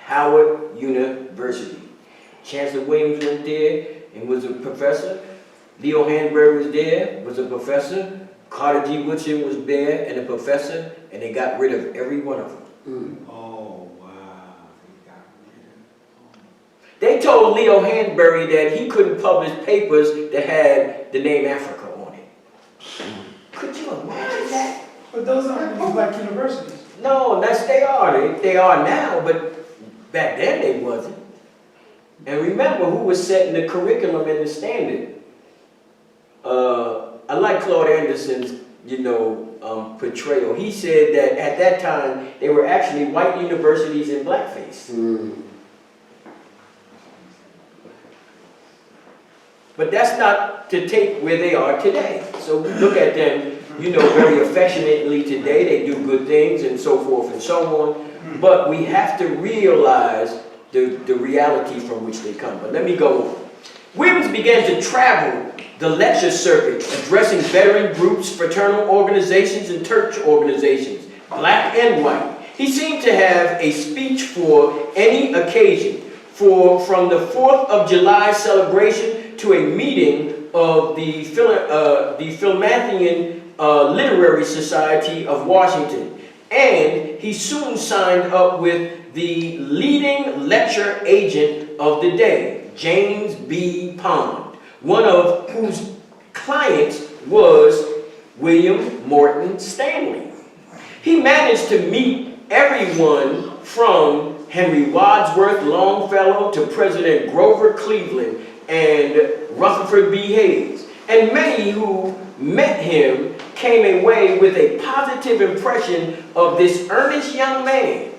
Howard University. Chancellor Williams went there and was a professor. Leo Hanbury was there, was a professor. Carter G. Woodson was there and a professor, and they got rid of every one of them. Oh, wow. They told Leo Hanbury that he couldn't publish papers that had the name Africa on it. Could you imagine that? But those aren't the black universities. No, that's they are. They are now, but back then they wasn't. And remember who was setting the curriculum and the standard. I like Claude Anderson's, portrayal. He said that at that time they were actually white universities in blackface. But that's not to take where they are today. So we look at them, very affectionately today. They do good things and so forth and so on. But we have to realize the reality from which they come. But let me go on. Williams began to travel the lecture circuit, addressing veteran groups, fraternal organizations, and church organizations, black and white. He seemed to have a speech for any occasion, from the 4th of July celebration to a meeting of the Philadelphian Literary Society of Washington. And he soon signed up with the leading lecture agent of the day, James B. Pond, one of whose clients was William Morton Stanley. He managed to meet everyone from Henry Wadsworth Longfellow to President Grover Cleveland and Rutherford B. Hayes. And many who met him came away with a positive impression of this earnest young man.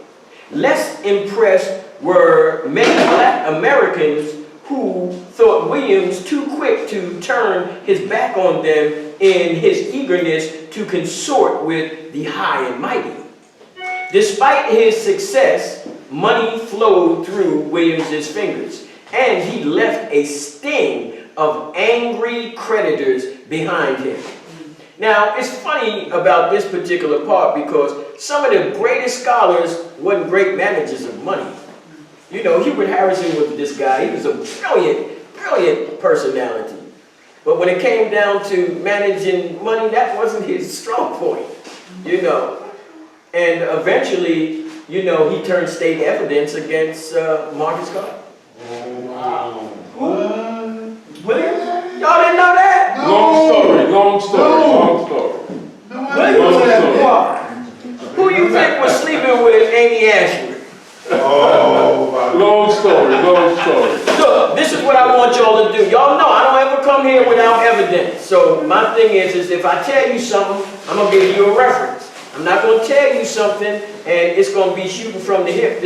Less impressed were many black Americans who thought Williams too quick to turn his back on them in his eagerness to consort with the high and mighty. Despite his success, money flowed through Williams's fingers, and he left a sting of angry creditors behind him. Now, it's funny about this particular part because some of the greatest scholars weren't great managers of money. Hubert Harrison was this guy. He was a brilliant personality. But when it came down to managing money, that wasn't his strong point, And eventually, he turned state evidence against Marcus Garvey. Oh, wow. William? Y'all didn't know that? Long story. Who you think was sleeping with Amy Ashford? Long story. Look, this is what I want y'all to do. Y'all know I don't ever come here without evidence. So my thing is if I tell you something, I'm going to give you a reference. I'm not going to tell you something and it's going to be shooting from the hip.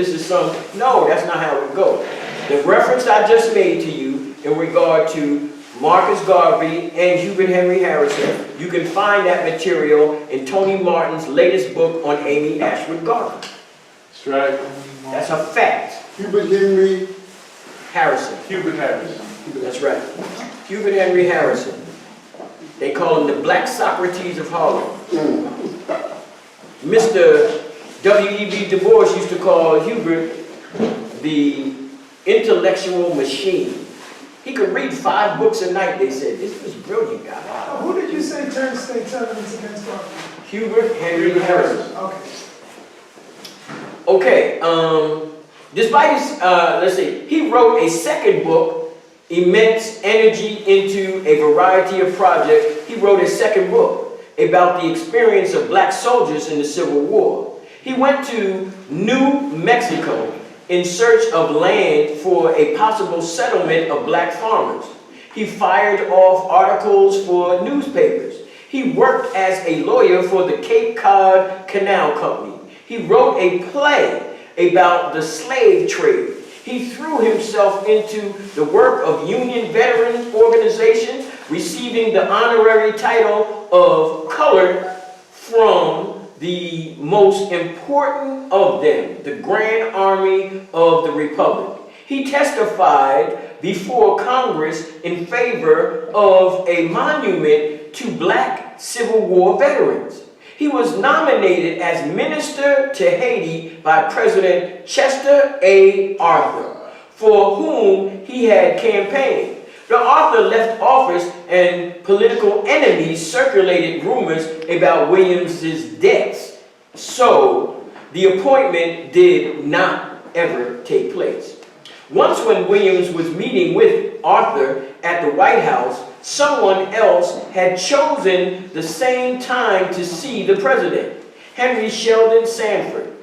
No, that's not how it goes. The reference I just made to you in regard to Marcus Garvey and Hubert Henry Harrison, you can find that material in Tony Martin's latest book on Amy Ashford Garvey. That's right. That's a fact. Hubert Henry Harrison. Hubert Harrison. That's right. Hubert Henry Harrison. They call him the Black Socrates of Harlem. Mr. W.E.B. Du Bois used to call Hubert the intellectual machine. He could read 5 books a night, they said. This was a brilliant guy. Who did you say turned state's evidence against Garvey? Hubert Henry Harrison. Okay. Okay, despite his, he wrote a second book, immense energy into a variety of projects. He wrote a second book about the experience of black soldiers in the Civil War. He went to New Mexico in search of land for a possible settlement of black farmers. He fired off articles for newspapers. He worked as a lawyer for the Cape Cod Canal Company. He wrote a play about the slave trade. he threw himself into the work of Union veteran organizations, receiving the honorary title of colored from the most important of them, the Grand Army of the Republic. He testified before Congress in favor of a monument to Black Civil War veterans. He was nominated as Minister to Haiti by President Chester A. Arthur, for whom he had campaigned. The Arthur left office and political enemies circulated rumors about Williams's deaths. So the appointment did not ever take place. Once when Williams was meeting with Arthur at the White House, someone else had chosen the same time to see the president, Henry Sheldon Sanford.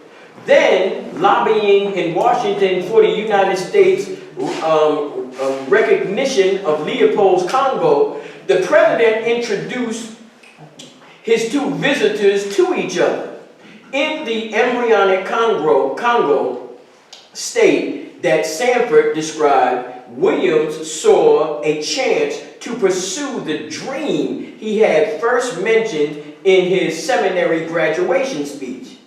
Then, lobbying in Washington for the United States recognition of Leopold's Congo, the president introduced his two visitors to each other. In the embryonic Congo state that Sanford described, Williams saw a chance to pursue the dream he had first mentioned in his seminary graduation speech.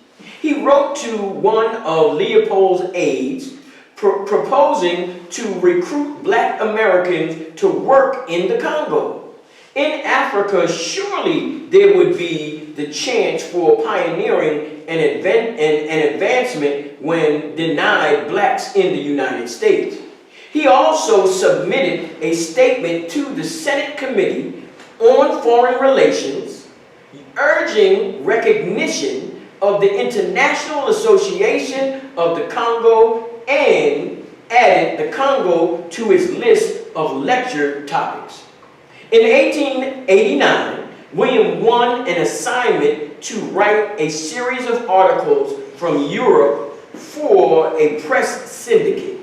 He wrote to one of Leopold's aides proposing to recruit Black Americans to work in the Congo. In Africa, surely there would be the chance for pioneering and advancement when denied Blacks in the United States. He also submitted a statement to the Senate Committee on Foreign Relations, urging recognition of the International Association of the Congo, and added the Congo to his list of lecture topics. In 1889, William won an assignment to write a series of articles from Europe for a press syndicate.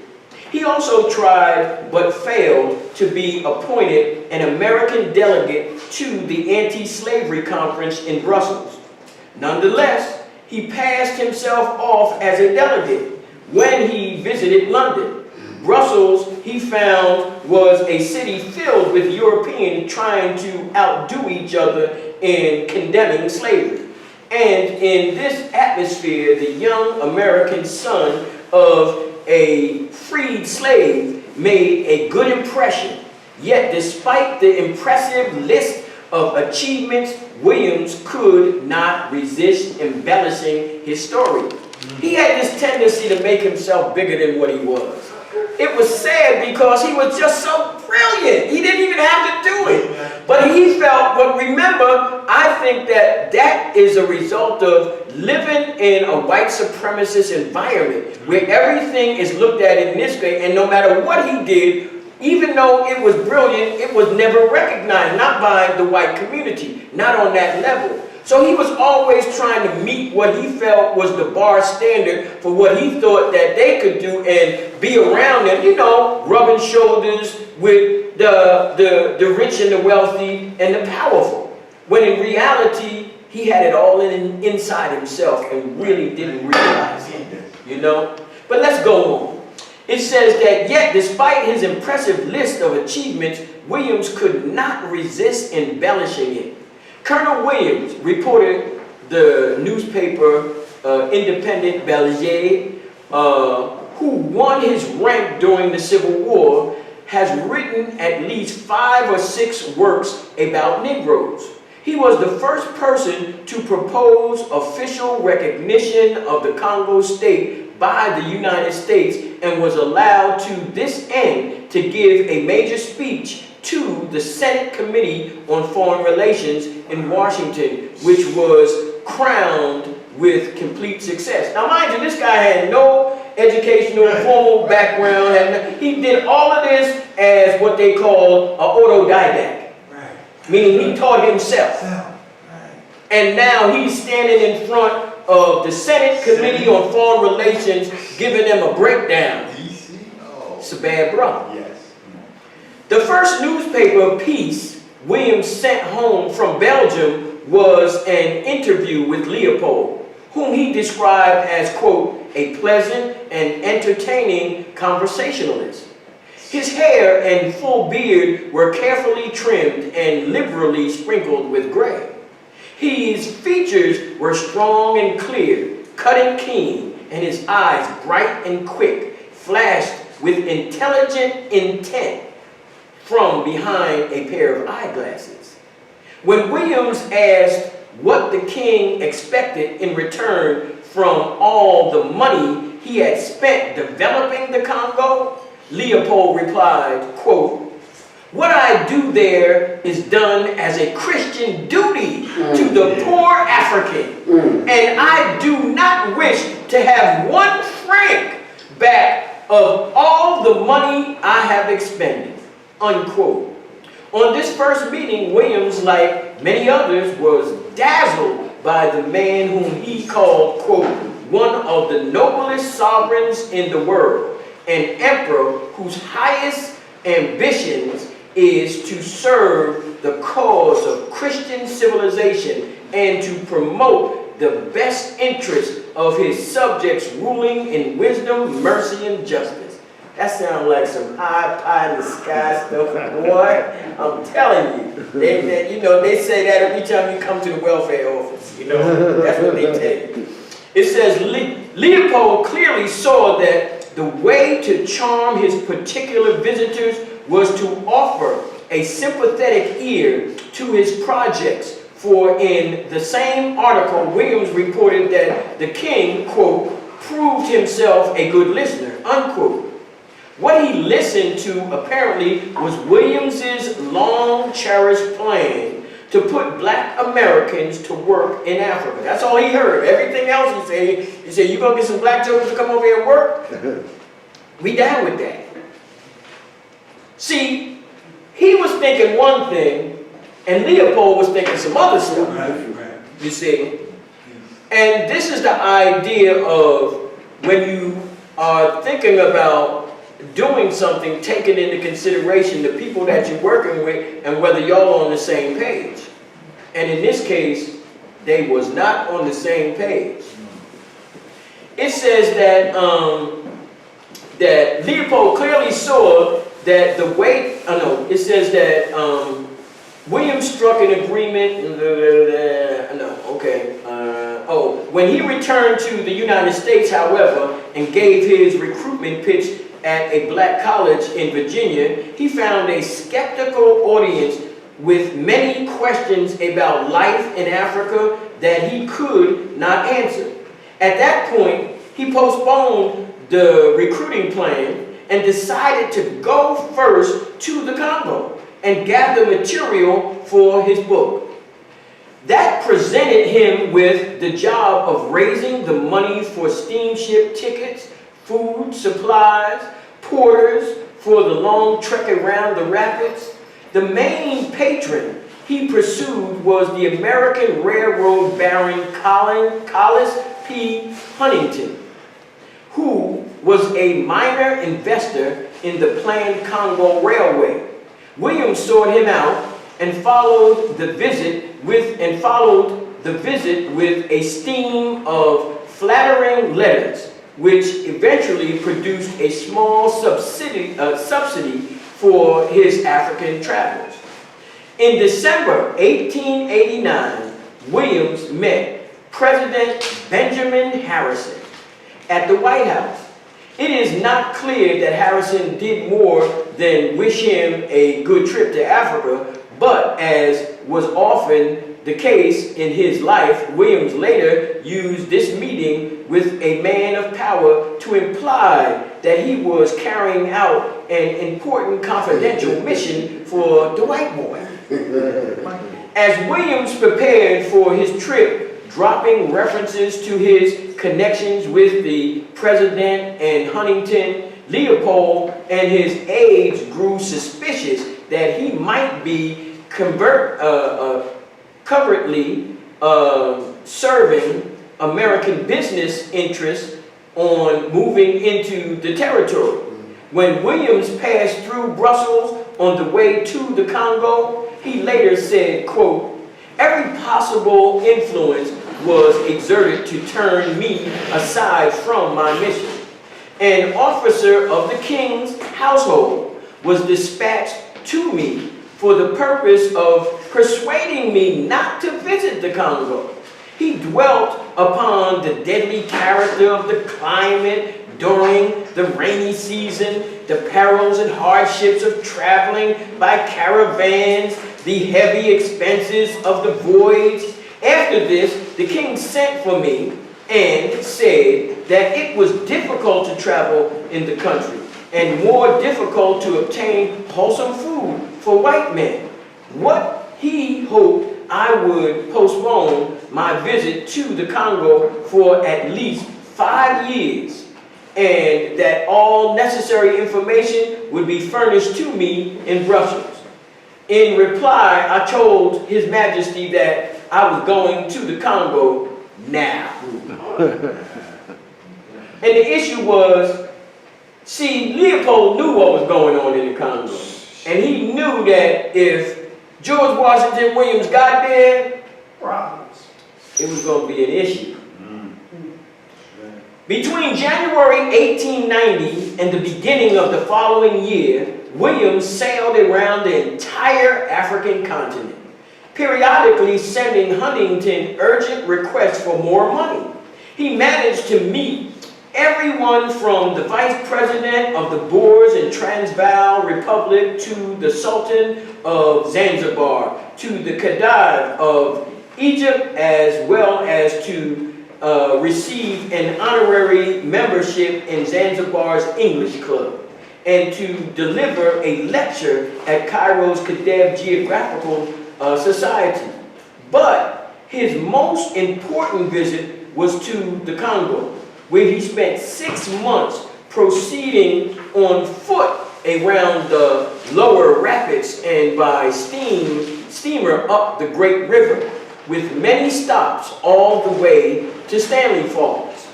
He also tried, but failed, to be appointed an American delegate to the anti-slavery conference in Brussels. Nonetheless, he passed himself off as a delegate when he visited London. Brussels, he found, was a city filled with Europeans trying to outdo each other in condemning slavery. And in this atmosphere, the young American son of a freed slave made a good impression. Yet, despite the impressive list of achievements, Williams could not resist embellishing his story. He had this tendency to make himself bigger than what he was. It was sad because he was just so brilliant. He didn't even have to do it. But he felt, but remember, I think that that is a result of living in a white supremacist environment where everything is looked at in this way, and no matter what he did, even though it was brilliant, it was never recognized, not by the white community, not on that level. So he was always trying to meet what he felt was the bar standard for what he thought that they could do and be around them, you know, rubbing shoulders with the rich and the wealthy and the powerful. When in reality, he had it all inside himself and really didn't realize it, you know. But let's go on. It says that yet, despite his impressive list of achievements, Williams could not resist embellishing it. Colonel Williams reported the newspaper Independent Belgier, who won his rank during the Civil War, has written at least 5 or 6 works about Negroes. He was the first person to propose official recognition of the Congo state by the United States and was allowed to this end to give a major speech to the Senate Committee on Foreign Relations in Washington, which was crowned with complete success. Now, mind you, this guy had no educational, formal background. He did all of this as what they call an autodidact, meaning he taught himself. And now he's standing in front of the Senate Committee on Foreign Relations, giving them a breakdown. It's a bad brother. The first newspaper piece Williams sent home from Belgium was an interview with Leopold, whom he described as, quote, a pleasant and entertaining conversationalist. His hair and full beard were carefully trimmed and liberally sprinkled with gray. His features were strong and clear, cutting keen, and his eyes bright and quick, flashed with intelligent intent from behind a pair of eyeglasses. When Williams asked what the king expected in return from all the money he had spent developing the Congo, Leopold replied, quote, "What I do there is done as a Christian duty to the poor African, and I do not wish to have 1 franc back of all the money I have expended," unquote. On this first meeting, Williams, like many others, was dazzled by the man whom he called, quote, "one of the noblest sovereigns in the world, an emperor whose highest ambitions is to serve the cause of Christian civilization and to promote the best interests of his subjects, ruling in wisdom, mercy, and justice." That sounds like some high pie in the sky stuff, boy. I'm telling you. They say that every time you come to the welfare office. That's what they tell you. It says Leopold clearly saw that the way to charm his particular visitors was to offer a sympathetic ear to his projects. For in the same article, Williams reported that the king, quote, "proved himself a good listener," unquote. What he listened to apparently was Williams's long-cherished plan to put black Americans to work in Africa. That's all he heard. Everything else he said, "You gonna get some black jokers to come over here and work? We down with that." See, he was thinking one thing, and Leopold was thinking some other stuff. You see? And this is the idea of when you are thinking about doing something, taking into consideration the people that you're working with and whether y'all on the same page. And in this case, they was not on the same page. It says that that Leopold clearly saw that the way, it says that Williams struck an agreement, when he returned to the United States, however, and gave his recruitment pitch at a black college in Virginia, he found a skeptical audience with many questions about life in Africa that he could not answer. At that point, he postponed the recruiting plan and decided to go first to the Congo and gather material for his book. That presented him with the job of raising the money for steamship tickets, food, supplies, porters for the long trek around the rapids. The main patron he pursued was the American Railroad Baron Collis P. Huntington, who was a minor investor in the planned Congo Railway. Williams sought him out and followed the visit with a stream of flattering letters, which eventually produced a small subsidy for his African travels. In December 1889, Williams met President Benjamin Harrison at the White House. It is not clear that Harrison did more than wish him a good trip to Africa, but as was often the case in his life, Williams later used this meeting with a man of power to imply that he was carrying out an important confidential mission for the white boy. As Williams prepared for his trip, dropping references to his connections with the president and Huntington, Leopold and his aides grew suspicious that he might be covertly serving American business interests on moving into the territory. When Williams passed through Brussels on the way to the Congo, he later said, quote, "Every possible influence was exerted to turn me aside from my mission. An officer of the king's household was dispatched to me for the purpose of persuading me not to visit the Congo. He dwelt upon the deadly character of the climate during the rainy season, the perils and hardships of traveling by caravans, the heavy expenses of the voyage. After this, the king sent for me and said that it was difficult to travel in the country and more difficult to obtain wholesome food for white men. What he hoped I would postpone my visit to the Congo for at least 5 years, and that all necessary information would be furnished to me in Brussels. In reply, I told His Majesty that I was going to the Congo now. And the issue was, see, Leopold knew what was going on in the Congo. And he knew that if George Washington Williams got there, Problems. it was going to be an issue. Between January 1890 and the beginning of the following year, Williams sailed around the entire African continent, periodically sending Huntington urgent requests for more money. He managed to meet everyone from the vice president of the Boers in Transvaal Republic to the Sultan of Zanzibar, to the Khedive of Egypt, as well as to receive an honorary membership in Zanzibar's English Club, and to deliver a lecture at Cairo's Khedive Geographical Society. But his most important visit was to the Congo, where he spent 6 months proceeding on foot around the lower rapids and by steamer up the Great River, with many stops all the way to Stanley Falls.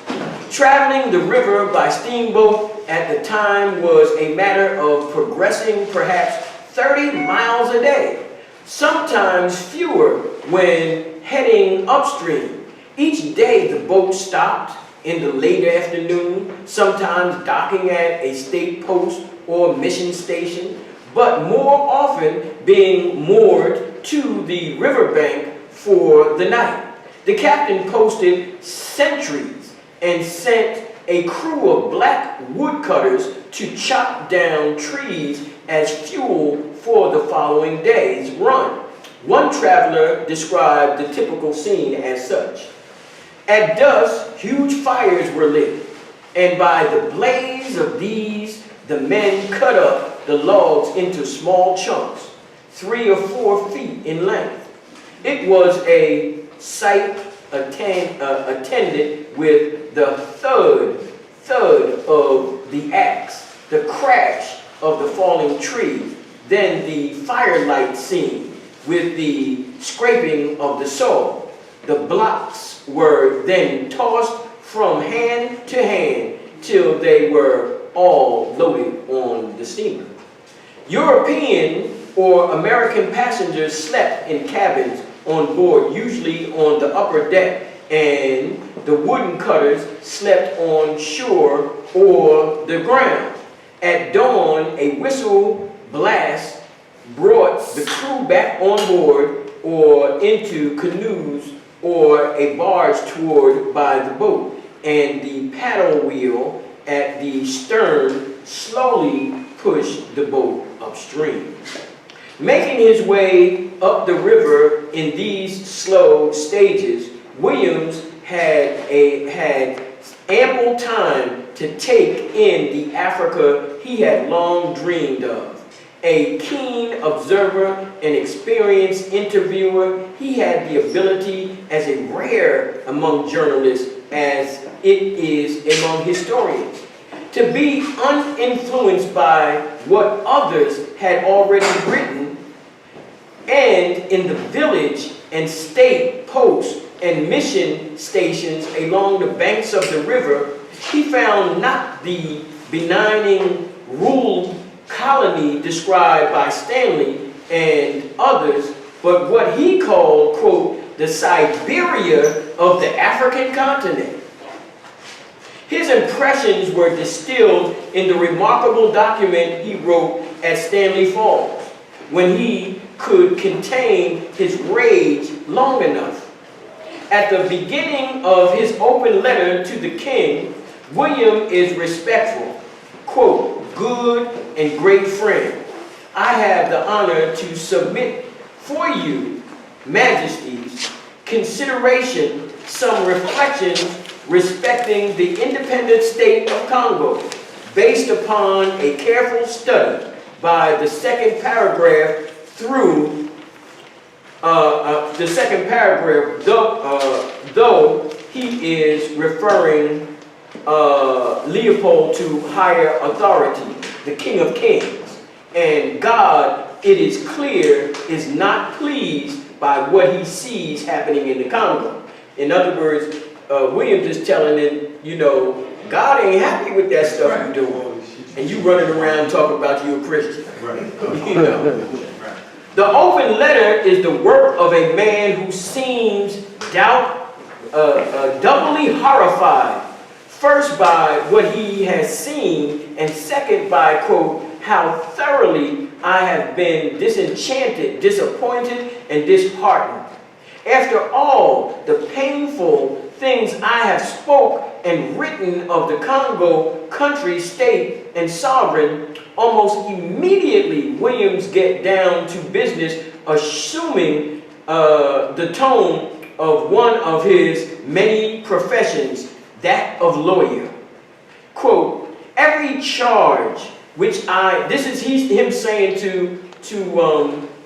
Traveling the river by steamboat at the time was a matter of progressing perhaps 30 miles a day, sometimes fewer when heading upstream. Each day the boat stopped in the late afternoon, sometimes docking at a state post or mission station, but more often being moored to the riverbank for the night. The captain posted sentries and sent a crew of black woodcutters to chop down trees as fuel for the following day's run. One traveler described the typical scene as such. At dusk, huge fires were lit, and by the blaze of these, the men cut up the logs into small chunks, 3 or 4 feet in length. It was a sight attended with the thud of the axe, the crash of the falling tree, then the firelight scene with the scraping of the soil. The blocks were then tossed from hand to hand till they were all loaded on the steamer. European or American passengers slept in cabins on board, usually on the upper deck, and the wooden cutters slept on shore or the ground. At dawn, a whistle blast brought the crew back on board or into canoes or a barge toward by the boat, and the paddle wheel at the stern slowly pushed the boat upstream. Making his way up the river in these slow stages, Williams had ample time to take in the Africa he had long dreamed of. A keen observer and experienced interviewer, he had the ability, as a rare among journalists as it is among historians, to be uninfluenced by what others had already written. And in the village and state posts and mission stations along the banks of the river, he found not the benign ruled colony described by Stanley and others, but what he called, quote, the Siberia of the African continent. His impressions were distilled in the remarkable document he wrote at Stanley Falls, when he could contain his rage long enough. At the beginning of his open letter to the king, William is respectful, quote, "Good and great friend, I have the honor to submit for you, Majesty's consideration some reflections respecting the independent state of Congo, based upon a careful study by the second paragraph through the second paragraph, though he is referring Leopold to higher authority, the King of Kings, and God, it is clear, is not pleased by what he sees happening in the Congo." In other words, Williams is telling him, you know, God ain't happy with that stuff you're doing, and you running around talking about you a Christian. You know. The open letter is the work of a man who seems doubly horrified, first by what he has seen, and second by, quote, "how thoroughly I have been disenchanted, disappointed, and disheartened. After all the painful things I have spoke and written of the Congo country, state, and sovereign, almost immediately Williams get down to business, assuming the tone of one of his many professions, that of lawyer. Quote, "Every charge which this is him saying to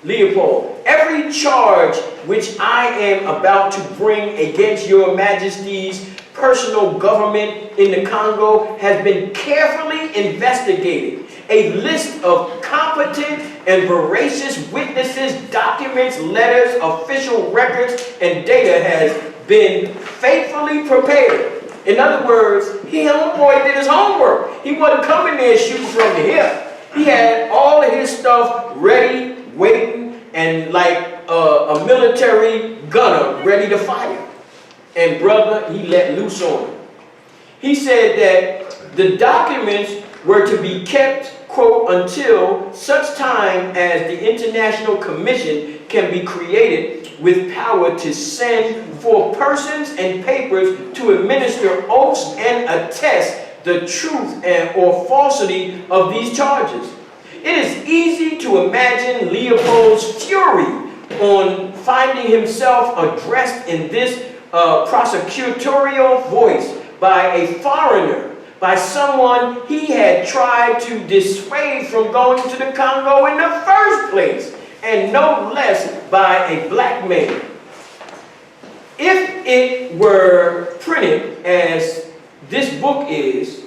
Leopold, every charge which I am about to bring against your Majesty's personal government in the Congo has been carefully investigated. A list of competent and veracious witnesses, documents, letters, official records, and data has been faithfully prepared." In other words, homeboy did his homework. He wasn't coming there shooting from the hip. He had all of his stuff ready, waiting, and like a military gunner ready to fire. And brother, he let loose on him. He said that the documents were to be kept, quote, "until such time as the International Commission can be created with power to send for persons and papers to administer oaths and attest the truth or falsity of these charges." It is easy to imagine Leopold's fury on finding himself addressed in this prosecutorial voice by a foreigner, by someone he had tried to dissuade from going to the Congo in the first place, and no less by a black man. If it were printed as this book is,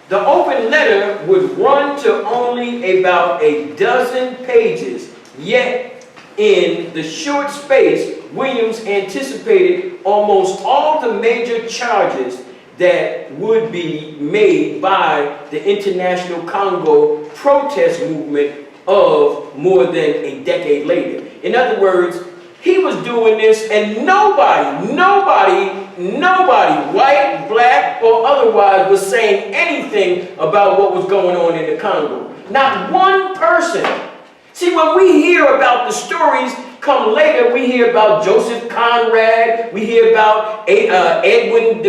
the open letter would run to only about a dozen pages, yet in the short space, Williams anticipated almost all the major charges that would be made by the International Congo protest movement of more than a decade later. In other words, he was doing this and nobody, white, black, or otherwise, was saying anything about what was going on in the Congo. Not one person. See, when we hear about the stories come later, we hear about Joseph Conrad, we hear about Edmund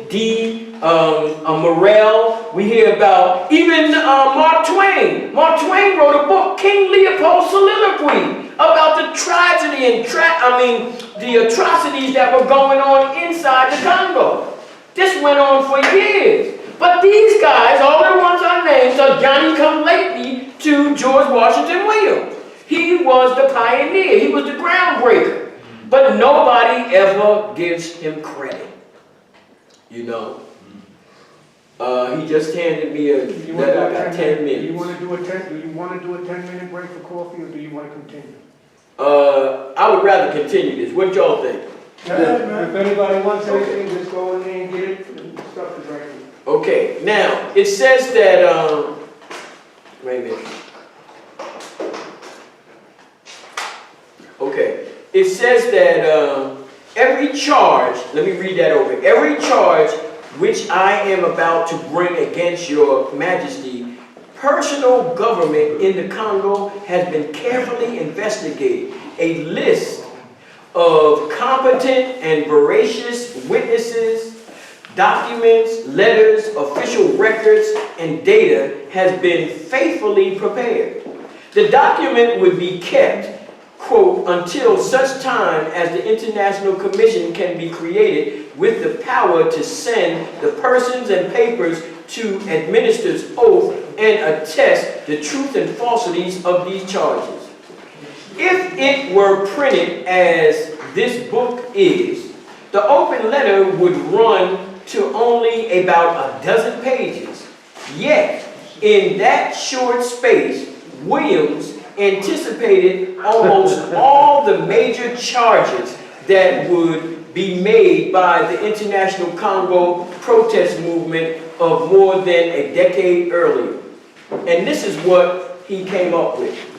D. Morel, we hear about even Mark Twain. Mark Twain wrote a book, King Leopold's Soliloquy, about the tragedy and the atrocities that were going on inside the Congo. This went on for years. But these guys, all the ones I named, are Johnny come lately to George Washington Williams. He was the pioneer. He was the groundbreaker. But nobody ever gives him credit. You know. He just handed me I got 10 minutes. Do you want to do a 10-minute break for coffee, or do you want to continue? I would rather continue this. What y'all think? If anybody wants anything, just go in there and get it. And stuff is right here. Okay. Now it says that. Wait a minute. Okay. It says that every charge, let me read that over. Every charge which I am about to bring against your majesty, personal government in the Congo has been carefully investigated. A list of competent and veracious witnesses, documents, letters, official records, and data has been faithfully prepared. The document would be kept, quote, until such time as the International Commission can be created with the power to send the persons and papers to administer oath and attest the truth and falsities of these charges. If it were printed as this book is, the open letter would run to only about 12 pages. Yet, in that short space, Williams anticipated almost all the major charges that would be made by the International Congo protest movement of more than a decade earlier. And this is what he came up with.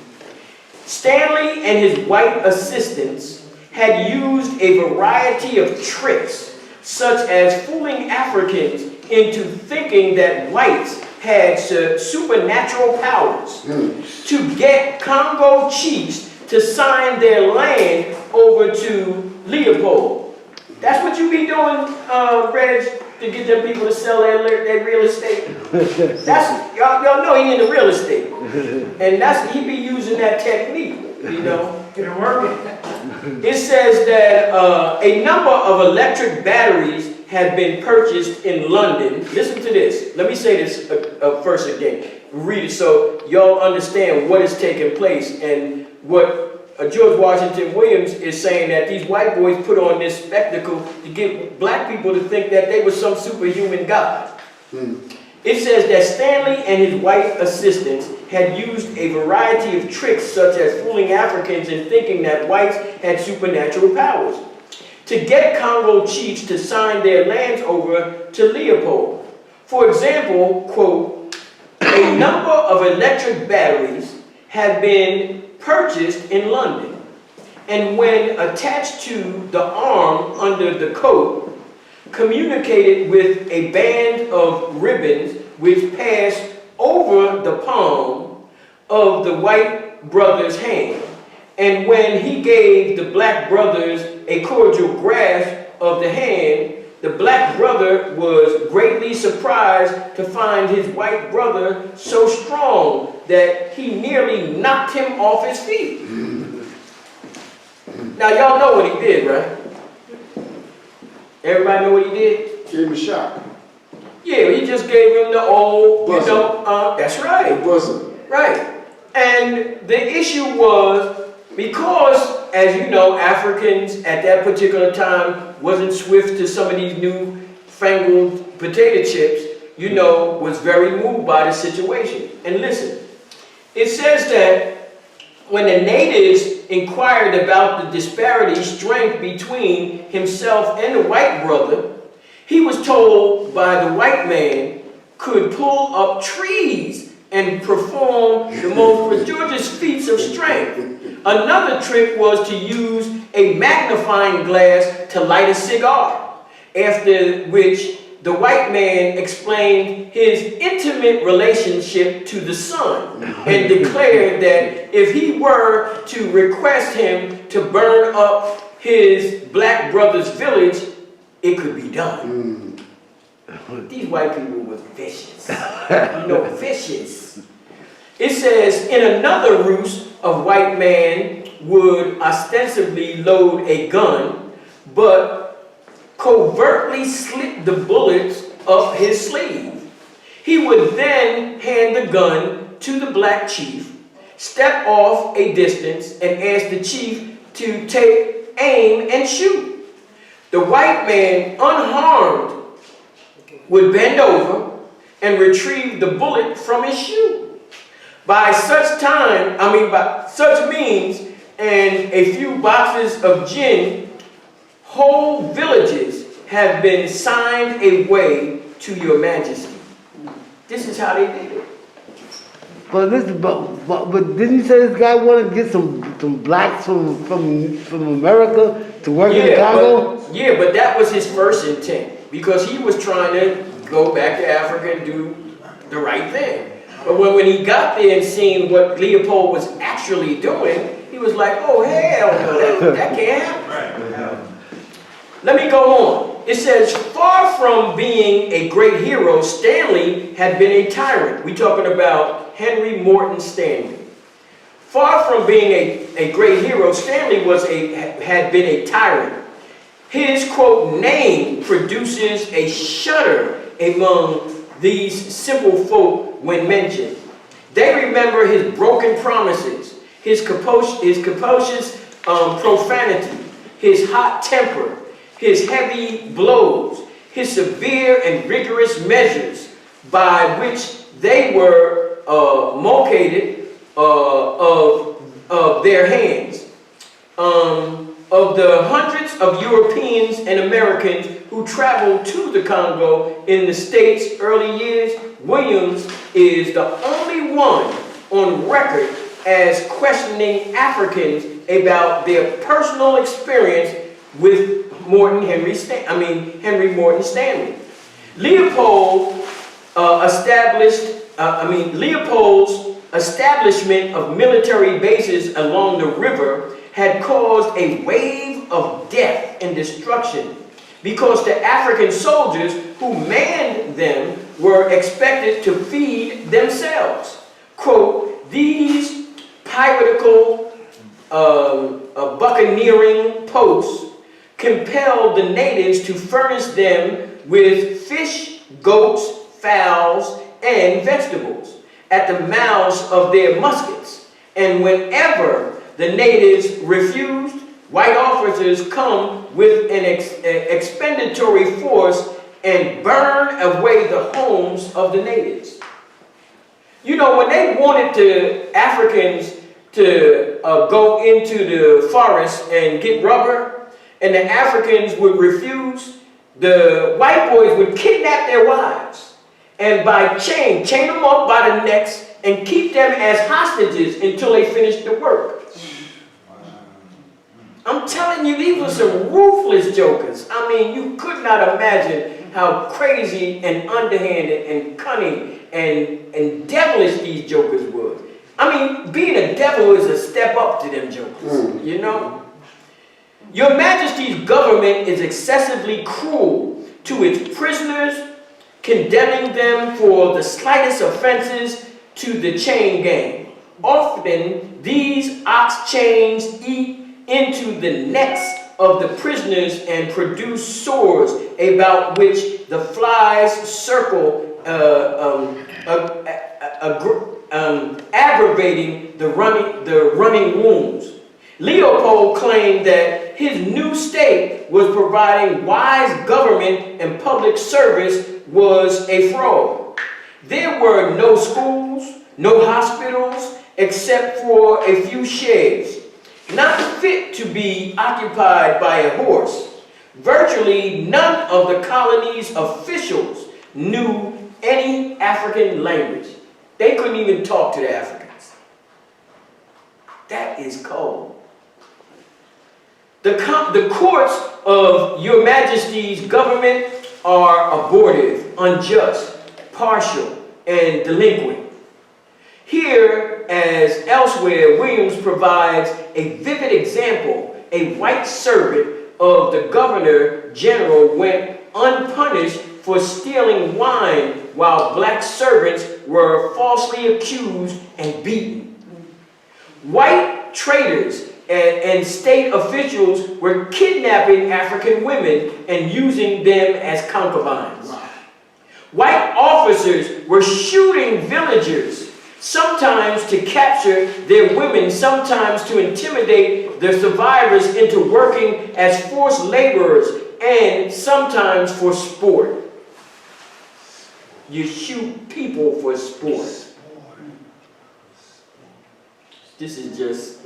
Stanley and his white assistants had used a variety of tricks, such as fooling Africans into thinking that whites had supernatural powers, to get Congo chiefs to sign their land over to Leopold. That's what you be doing, Reg, to get them people to sell their real estate. That's y'all know he in the real estate, and he be using that technique, you know. It'll work. It says that a number of electric batteries had been purchased in London. Listen to this. Let me say this first again. Read it so y'all understand what is taking place and what George Washington Williams is saying, that these white boys put on this spectacle to get black people to think that they were some superhuman god. It says that Stanley and his white assistants had used a variety of tricks, such as fooling Africans and thinking that whites had supernatural powers, to get Congo chiefs to sign their lands over to Leopold. For example, quote, a number of electric batteries have been purchased in London, and when attached to the arm under the coat, communicated with a band of ribbons which passed over the palm of the white brother's hand. And when he gave the black brothers a cordial grasp of the hand, the black brother was greatly surprised to find his white brother so strong that he nearly knocked him off his feet. Now y'all know what he did, right? Everybody know what he did? Gave him a shot. Yeah, he just gave him the old, Buzzer. that's right. It wasn't. Right. And the issue was because, as you know, Africans at that particular time wasn't swift to some of these new fangled potato chips, you know, was very moved by the situation. And listen, it says that when the natives inquired about the disparity strength between himself and the white brother, he was told by the white man could pull up trees and perform the most prodigious feats of strength. Another trick was to use a magnifying glass to light a cigar, after which the white man explained his intimate relationship to the sun and declared that if he were to request him to burn up his black brother's village, it could be done. These white people were vicious. You know, vicious. It says, in another ruse, a white man would ostensibly load a gun, but covertly slip the bullets up his sleeve. He would then hand the gun to the black chief, step off a distance, and ask the chief to take aim and shoot. The white man, unharmed, would bend over and retrieve the bullet from his shoe. By such means, and a few boxes of gin, whole villages have been signed away to your majesty. This is how they did it. but listen, but didn't you say this guy wanted to get some blacks from America to work in the Congo? But that was his first intent, because he was trying to go back to Africa and do the right thing. But when he got there and seen what Leopold was actually doing, he was like, oh, hell no, that can't happen. Let me go on. It says, far from being a great hero, Stanley had been a tyrant. We're talking about Henry Morton Stanley. Far from being a great hero, Stanley had been a tyrant. His, quote, name produces a shudder among these simple folk when mentioned. They remember his broken promises, his capricious profanity, his hot temper, his heavy blows, his severe and rigorous measures by which they were mulcated of their hands. Of the hundreds of Europeans and Americans who traveled to the Congo in the States' early years, Williams is the only one on record as questioning Africans about their personal experience with Henry Morton Stanley. Leopold's establishment of military bases along the river had caused a wave of death and destruction because the African soldiers who manned them were expected to feed themselves. Quote, these piratical buccaneering posts compelled the natives to furnish them with fish, goats, fowls, and vegetables at the mouths of their muskets. And whenever the natives refused, white officers come with an expenditory force and burn away the homes of the natives. You know, when they wanted Africans to go into the forest and get rubber, and the Africans would refuse, the white boys would kidnap their wives and chain them up by the necks and keep them as hostages until they finished the work. I'm telling you, these were some ruthless jokers. I mean, you could not imagine how crazy and underhanded and cunning and devilish these jokers were. I mean, being a devil is a step up to them jokers, you know? Your Majesty's government is excessively cruel to its prisoners, condemning them for the slightest offenses to the chain gang. Often, these ox chains eat into the necks of the prisoners and produce sores about which the flies circle, aggravating the running wounds. Leopold claimed that his new state was providing wise government and public service was a fraud. There were no schools, no hospitals, except for a few sheds, not fit to be occupied by a horse. Virtually none of the colony's officials knew any African language. They couldn't even talk to the Africans. That is cold. The courts of Your Majesty's government are abortive, unjust, partial, and delinquent. Here, as elsewhere, Williams provides a vivid example. A white servant of the Governor General went unpunished for stealing wine while black servants were falsely accused and beaten. White traders and state officials were kidnapping African women and using them as concubines. White officers were shooting villagers, sometimes to capture their women, sometimes to intimidate the survivors into working as forced laborers, and sometimes for sport. You shoot people for sport. This is just...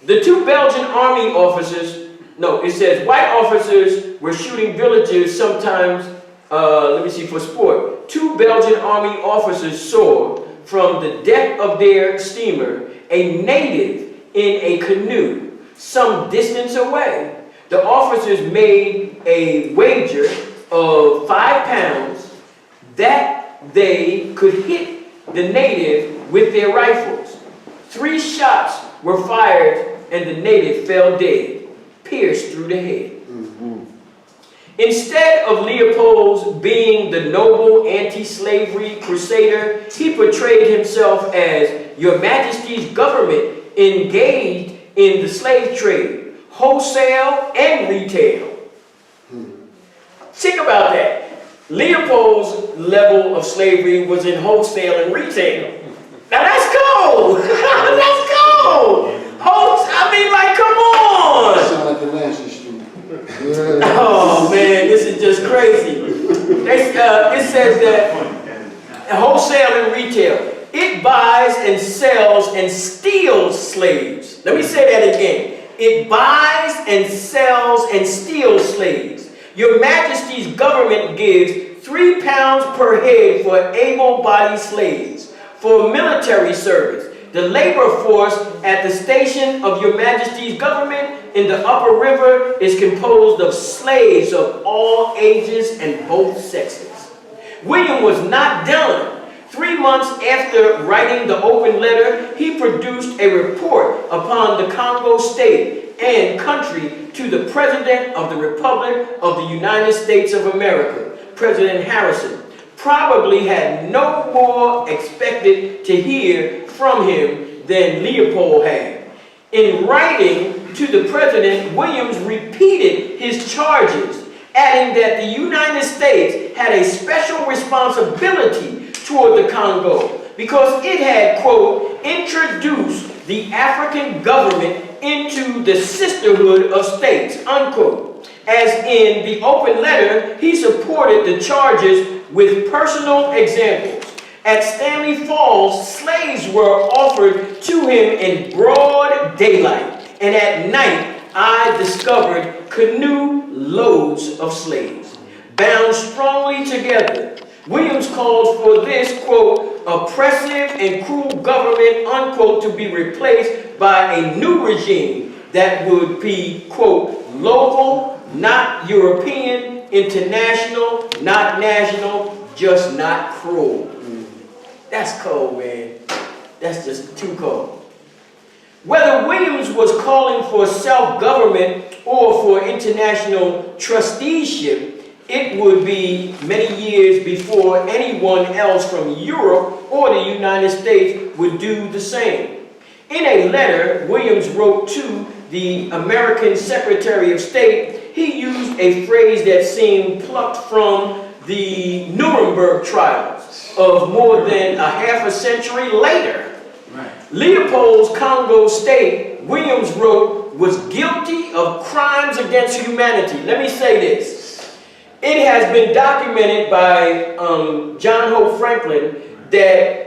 The two Belgian army officers, no, it says white officers were shooting villagers sometimes, for sport. two Belgian army officers saw from the deck of their steamer a native in a canoe some distance away. The officers made a wager of £5 that they could hit the native with their rifles. 3 shots were fired and the native fell dead, pierced through the head. Instead of Leopold being the noble anti-slavery crusader, he portrayed himself as Your Majesty's government engaged in the slave trade, wholesale and retail. Think about that. Leopold's level of slavery was in wholesale and retail. Now that's cold. That's cold. I mean, like, come on. Sound like the Lancey student. Oh man, this is just crazy. It says that wholesale and retail, it buys and sells and steals slaves. Let me say that again. It buys and sells and steals slaves. Your Majesty's government gives £3 per head for able-bodied slaves. For military service, the labor force at the station of Your Majesty's government in the upper river is composed of slaves of all ages and both sexes. William was not done. 3 months after writing the open letter, he produced a report upon the Congo state and country to the President of the Republic of the United States of America. President Harrison probably had no more expected to hear from him than Leopold had. In writing to the President, Williams repeated his charges, adding that the United States had a special responsibility toward the Congo because it had, quote, introduced the African government into the sisterhood of states, unquote. As in the open letter, he supported the charges with personal examples. At Stanley Falls, slaves were offered to him in broad daylight, and at night I discovered canoe loads of slaves, bound strongly together. Williams called for this, quote, oppressive and cruel government, unquote, to be replaced by a new regime that would be, quote, local, not European, international, not national, just not cruel. That's cold, man. That's just too cold. Whether Williams was calling for self-government or for international trusteeship, it would be many years before anyone else from Europe or the United States would do the same. In a letter Williams wrote to the American Secretary of State, he used a phrase that seemed plucked from the Nuremberg trials of more than a half a century later. Right. Leopold's Congo state, Williams wrote, was guilty of crimes against humanity. Let me say this. It has been documented by John Hope Franklin that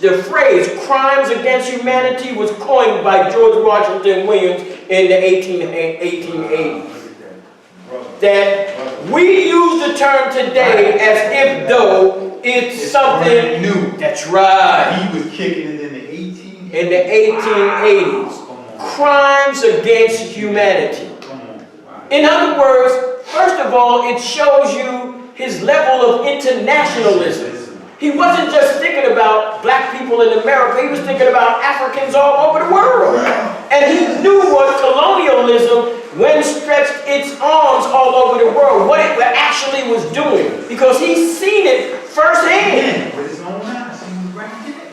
the phrase crimes against humanity was coined by George Washington Williams in the 1880s. That we use the term today as if though it's something new. That's right. He was kicking it in the 1880s. Crimes against humanity. In other words, first of all, it shows you his level of internationalism. He wasn't just thinking about black people in America, he was thinking about Africans all over the world. And he knew what colonialism, when stretched its arms all over the world, what it actually was doing. Because he's seen it firsthand.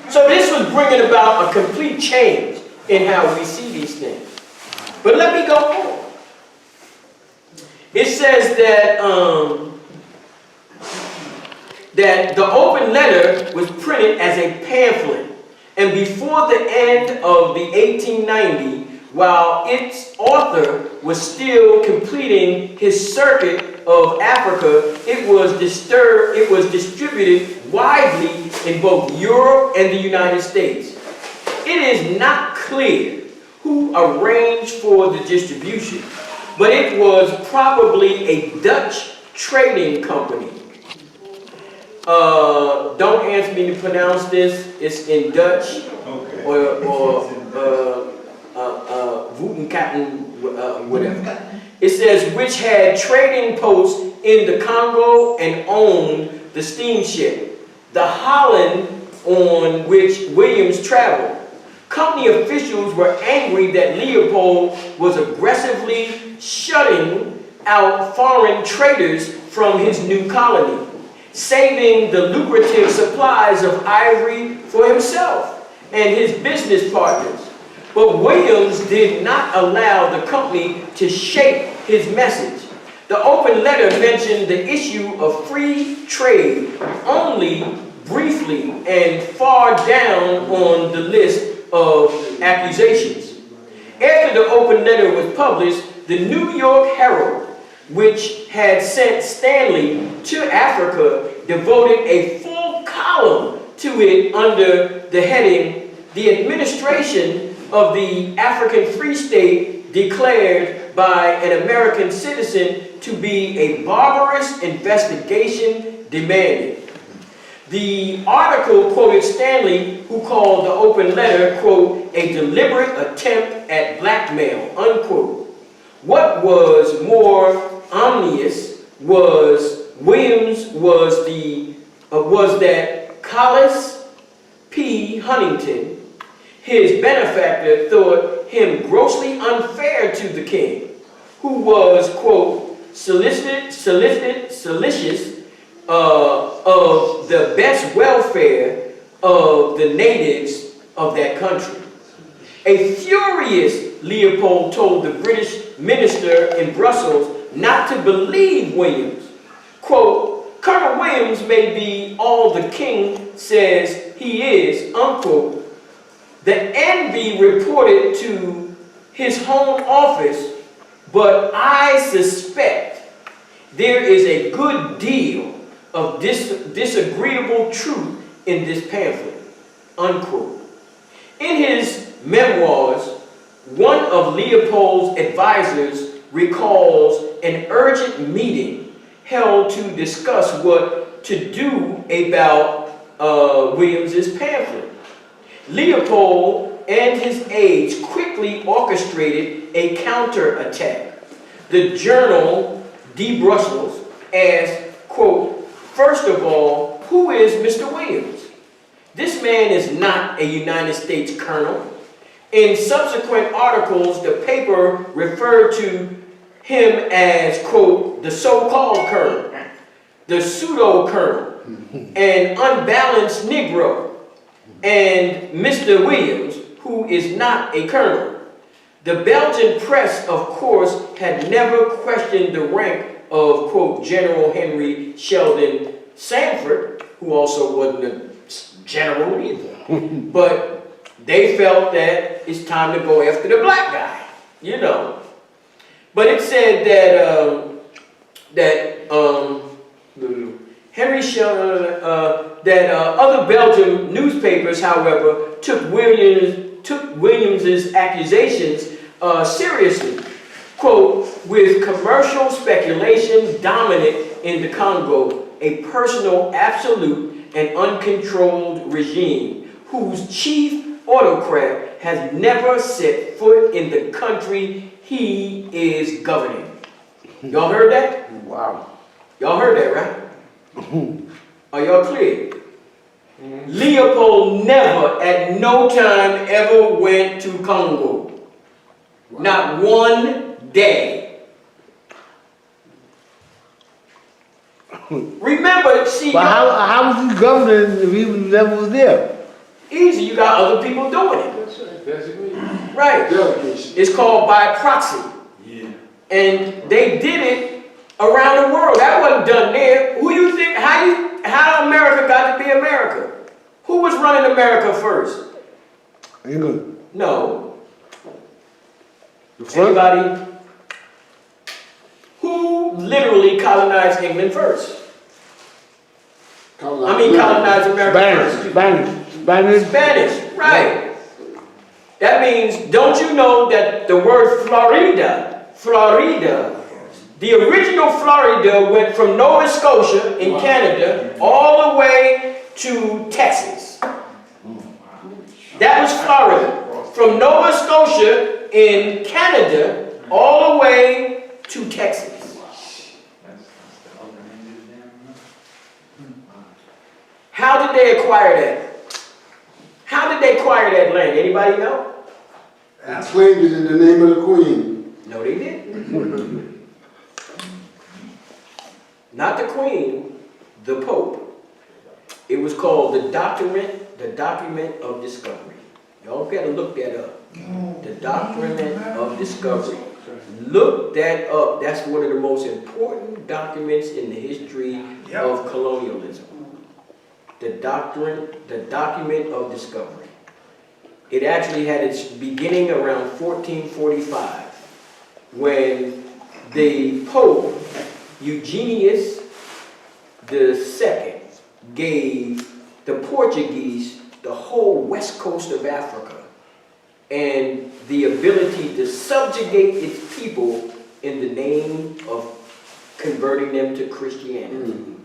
So this was bringing about a complete change in how we see these things. But let me go on. It says that that the open letter was printed as a pamphlet, and before the end of the 1890, while its author was still completing his circuit of Africa, it was distributed widely in both Europe and the United States. It is not clear who arranged for the distribution, but it was probably a Dutch trading company. don't ask me to pronounce this, it's in Dutch, or Voetenkatten, whatever. It says, which had trading posts in the Congo and owned the steamship, the Holland, on which Williams traveled. Company officials were angry that Leopold was aggressively shutting out foreign traders from his new colony, saving the lucrative supplies of ivory for himself and his business partners. But Williams did not allow the company to shape his message. The open letter mentioned the issue of free trade only briefly and far down on the list of accusations. After the open letter was published, the New York Herald, which had sent Stanley to Africa, devoted a full column to it under the heading, "The Administration of the African Free State declared by an American citizen to be a barbarous investigation demanded." The article quoted Stanley, who called the open letter, quote, "a deliberate attempt at blackmail," unquote. What was more ominous was that Collis P. Huntington, his benefactor, thought him grossly unfair to the king, who was, quote, solicitous of the best welfare of the natives of that country. A furious Leopold told the British minister in Brussels not to believe Williams. Quote, "Colonel Williams may be all the king says he is," unquote. The envy reported to his home office, but I suspect there is a good deal of disagreeable truth in this pamphlet, unquote. In his memoirs, one of Leopold's advisors recalls an urgent meeting held to discuss what to do about Williams's pamphlet. Leopold and his aides quickly orchestrated a counterattack. The journal de Brussels asked, quote, "First of all, who is Mr. Williams? This man is not a United States colonel." In subsequent articles, the paper referred to him as, quote, "the so-called colonel, the pseudo-colonel, an unbalanced Negro, and Mr. Williams, who is not a colonel." The Belgian press, of course, had never questioned the rank of, quote, General Henry Sheldon Sanford, who also wasn't a general either. But they felt that it's time to go after the black guy, you know. But it said that Henry Sheldon, other Belgian newspapers, however, took Williams's accusations seriously. Quote, "with commercial speculation dominant in the Congo, a personal, absolute, and uncontrolled regime whose chief autocrat has never set foot in the country he is governing." Y'all heard that? Wow. Y'all heard that, right? Are y'all clear? Leopold never, at no time, ever went to Congo. Not one day. Remember, see, But how was he governing if he never was there? easy, you got other people doing it. Basically. Right. Delegation. It's called by proxy. Yeah. And they did it around the world. That wasn't done there. Who you think, how America got to be America? Who was running America first? England. No. The first, Anybody? Who literally colonized England first? Colonized America first. Spanish, right. That means, don't you know that the word Florida, the original Florida went from Nova Scotia in Canada all the to Texas. That was Florida. From Nova Scotia in Canada all the way to Texas. How did they acquire that? How did they acquire that land? Anybody know? They claimed it in the name of the Queen. No, they didn't. Not the Queen, the Pope. It was called the Document of Discovery. Y'all gotta look that up. The Document of Discovery. Look that up. That's one of the most important documents in the history of colonialism. The Document of Discovery. It actually had its beginning around 1445 when the Pope Eugenius II gave the Portuguese the whole west coast of Africa and the ability to subjugate its people in the name of converting them to Christianity.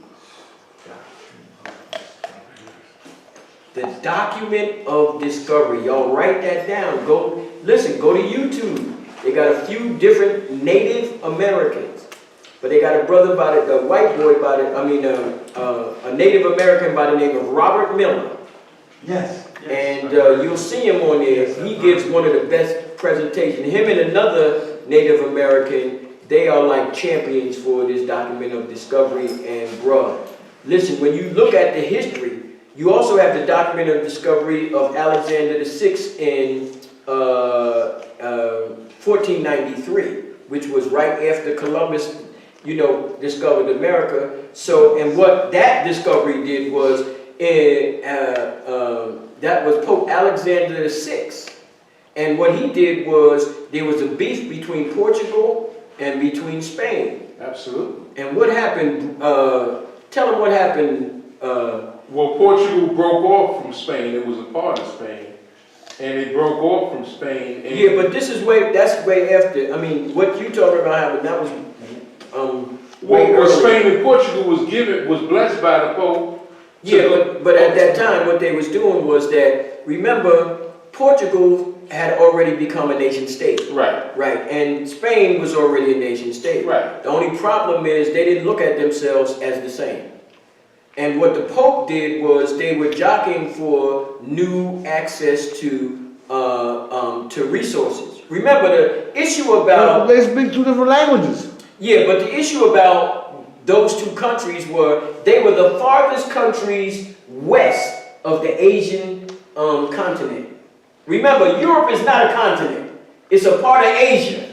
The Document of Discovery. Y'all write that down. Go to YouTube. They got a few different Native Americans. But they got a brother by the white boy a Native American by the name of Robert Miller. Yes. And you'll see him on there. He gives one of the best presentations. Him and another Native American, they are like champions for this Document of Discovery. And bruh, listen, when you look at the history, you also have the Document of Discovery of Alexander VI in 1493, which was right after Columbus, discovered America. So, and what that discovery did was, that was Pope Alexander VI. And what he did was, there was a beef between Portugal and between Spain. Absolutely. And what happened, tell them what happened. Well, Portugal broke off from Spain. It was a part of Spain. And it broke off from Spain. And Yeah, but that's way after. I mean, what you talking about happened, that was way well, earlier. Spain and Portugal was blessed by the Pope. Yeah, but at that time, what they was doing was that, remember, Portugal had already become a nation state. Right. Right, and Spain was already a nation state. Right. The only problem is they didn't look at themselves as the same. And what the Pope did was they were jockeying for new access to resources. Remember the issue about... They speak two different languages. Yeah, but the issue about those two countries they were the farthest countries west of the Asian continent. Remember, Europe is not a continent. It's a part of Asia.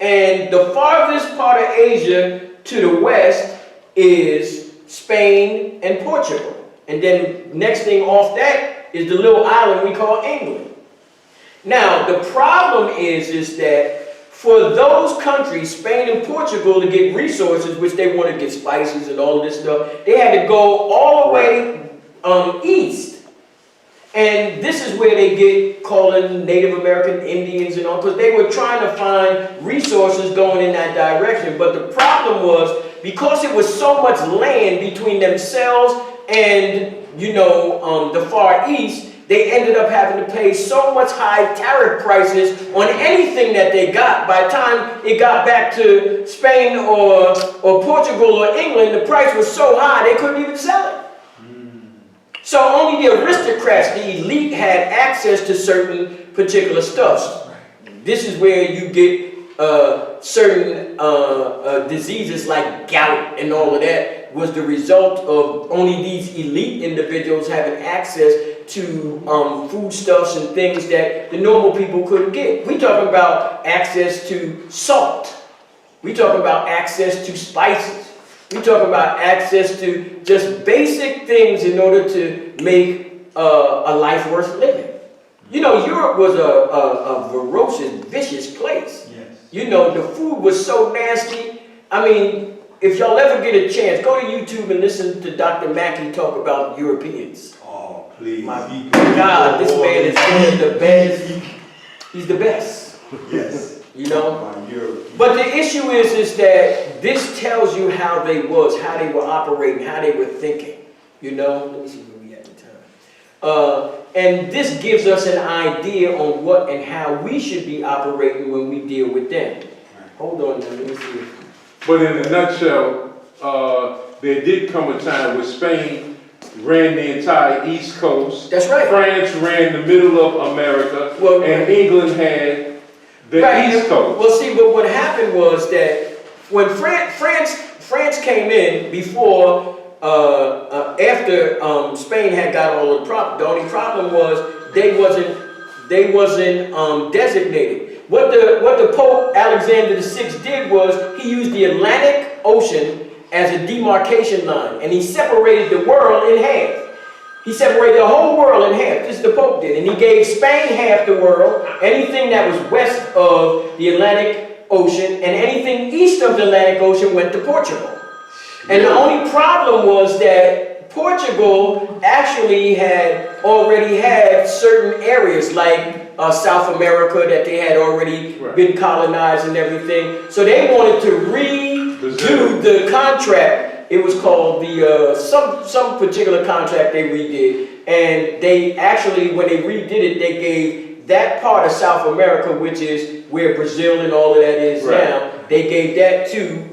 And the farthest part of Asia to the west is Spain and Portugal. And then next thing off that is the little island we call England. Now, the problem is that for those countries, Spain and Portugal, to get resources, which they want to get spices and all of this stuff, they had to go all the way east. And this is where they get calling Native American Indians and all, because they were trying to find resources going in that direction. But the problem was, because it was so much land between themselves and, the Far East, they ended up having to pay so much high tariff prices on anything that they got. By the time it got back to Spain or Portugal or England, the price was so high they couldn't even sell it. So only the aristocrats, the elite, had access to certain particular stuff. This is where you get certain diseases like gout and all of that was the result of only these elite individuals having access to foodstuffs and things that the normal people couldn't get. We talking about access to salt. We talking about access to spices. We talking about access to just basic things in order to make a life worth living. Europe was a ferocious, vicious place. Yes. The food was so nasty. I mean, if y'all ever get a chance, go to YouTube and listen to Dr. Mackey talk about Europeans. Oh, please. My God, this man is one of the best. He's the best. Yes. But the issue is that this tells you how they were operating, how they were thinking. You know, let me see where we at the time. And this gives us an idea on what and how we should be operating when we deal with them. Hold on now, let me see. But in a nutshell, there did come a time where Spain ran the entire East Coast. That's right. France ran the middle of America, Well, and England had the right. East Coast. Well, see, but what happened was that when France came in before, after Spain had got all the problem. The only problem was they wasn't designated. What the Pope Alexander VI did was he used the Atlantic Ocean as a demarcation line, and he separated the world in half. He separated the whole world in half. This is the Pope did, and he gave Spain half the world. Anything that was west of the Atlantic Ocean and anything east of the Atlantic Ocean went to Portugal. And the only problem was that Portugal actually had already had certain areas like South America that they had already been colonized and everything. So they wanted to redo the contract. It was called the some particular contract they redid, and they actually, when they redid it, they gave that part of South America, which is where Brazil and all of that is now. They gave that to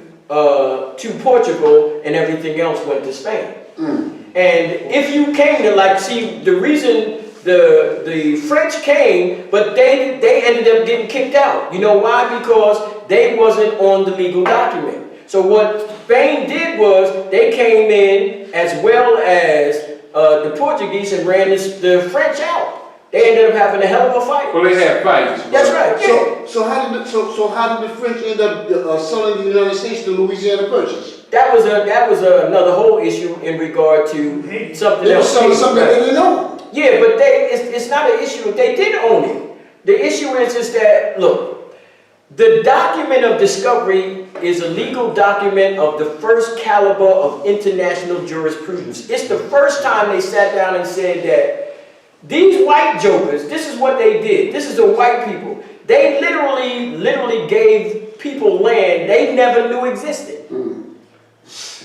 Portugal, and everything else went to Spain. And if you came to see, the reason the French came, but they ended up getting kicked out. You know why? Because they wasn't on the legal document. So what Spain did was they came in as well as the Portuguese and ran the French out. They ended up having a hell of a fight. Well, they had fights. That's right. Yeah. So how did the French end up selling the United States to Louisiana Purchase? That was another whole issue in regard to something They were else. selling something they didn't know. Yeah, but it's not an issue. They did own it. The issue is that, look, the document of discovery is a legal document of the first caliber of international jurisprudence. It's the first time they sat down and said that these white jokers, this is what they did. This is the white people. They literally gave people land they never knew existed.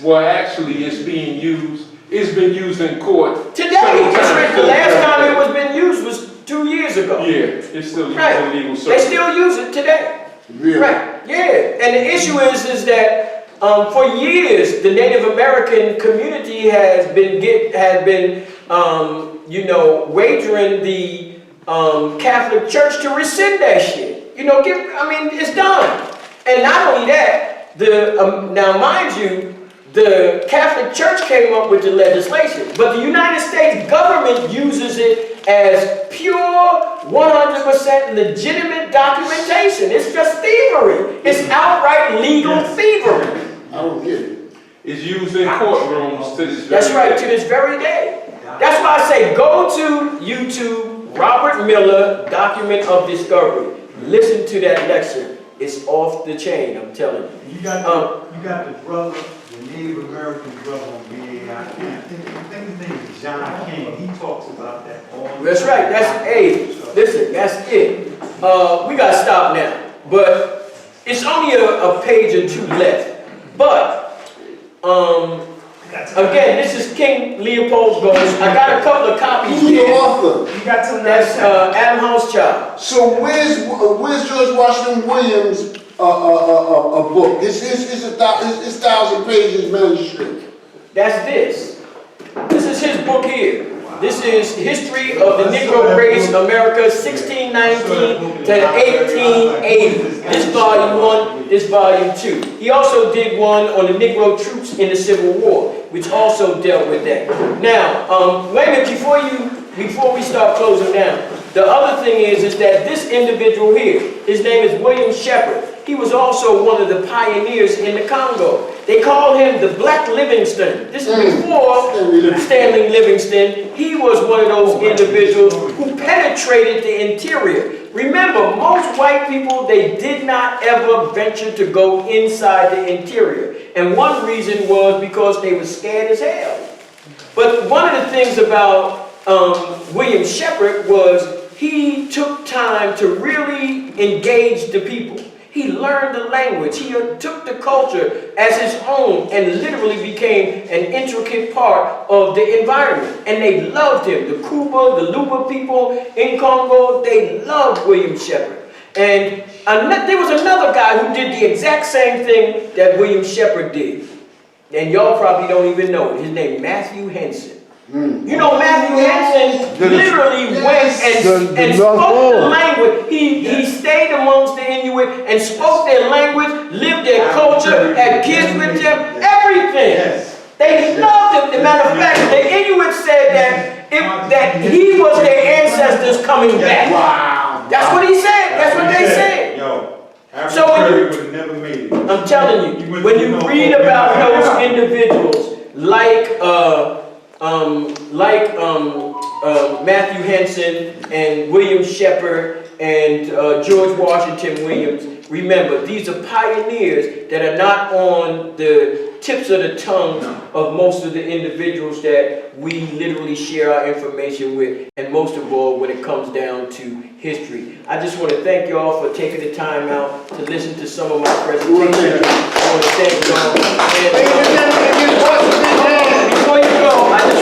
Well, actually, it's being used. It's been used in court Today, several times. the last time it was been used was 2 years ago. Yeah, it's still used Right. in legal They circles. still use it today. Really? Right, yeah. And the issue is that for years, the Native American community has been wagering the Catholic Church to rescind that shit. It's done. And not only that, now mind you, the Catholic Church came up with the legislation, but the United States government uses it as pure, 100% legitimate documentation. It's just thievery. It's outright legal thievery. I don't get it. It's used in courtrooms to this That's very right, to this very day. That's why I say go to YouTube, Robert Miller, Document of Discovery. Listen to that lecture. It's off the chain, I'm telling you. You got the brother, the Native American brother on BAI. I think his name is John King. He talks about that all the That's time. right, listen, that's it. We gotta stop now. But it's only a page or two left. But, again, this is King Leopold's Ghost. I got a couple of copies Who's the here. author? You got to That's Adam Houschild. So where's George Washington Williams' a book? It's 1,000 pages manuscript. That's this. This is his book here. This is History of the Negro Race, America, 1619 to 1880. This volume 1, this volume 2. He also did one on the Negro troops in the Civil War, which also dealt with that. Now, wait a minute, before we start closing down, the other thing is that this individual here, his name is William Shepard. He was also one of the pioneers in the Congo. They call him the Black Livingston. This is before Stanley Livingston. He was one of those individuals who penetrated the interior. Remember, most white people, they did not ever venture to go inside the interior. And one reason was because they were scared as hell. But one of the things about William Shepard was he took time to really engage the people. He learned the language. He took the culture as his own and literally became an intricate part of the environment. And they loved him. The Kuba, the Luba people in Congo, they loved William Shepherd. And there was another guy who did the exact same thing that William Shepherd did. And y'all probably don't even know it. His name, Matthew Henson. You know, Matthew Henson literally went and spoke the language. He stayed amongst the Inuit and spoke their language, lived their culture, had kids with them, everything. They loved him. As a matter of fact, the Inuit said that he was their ancestors coming back. Wow. That's what he said. That's what they said. Yo, So when you- would have never made it. I'm telling you, when you read about those individuals like Matthew Henson and William Shepherd and George Washington Williams, remember, these are pioneers that are not on the tips of the tongue of most of the individuals that we literally share our information with, and most of all when it comes down to history. I just want to thank you all for taking the time out to listen to some of my presentations. I want to thank you all. And, before you go, I just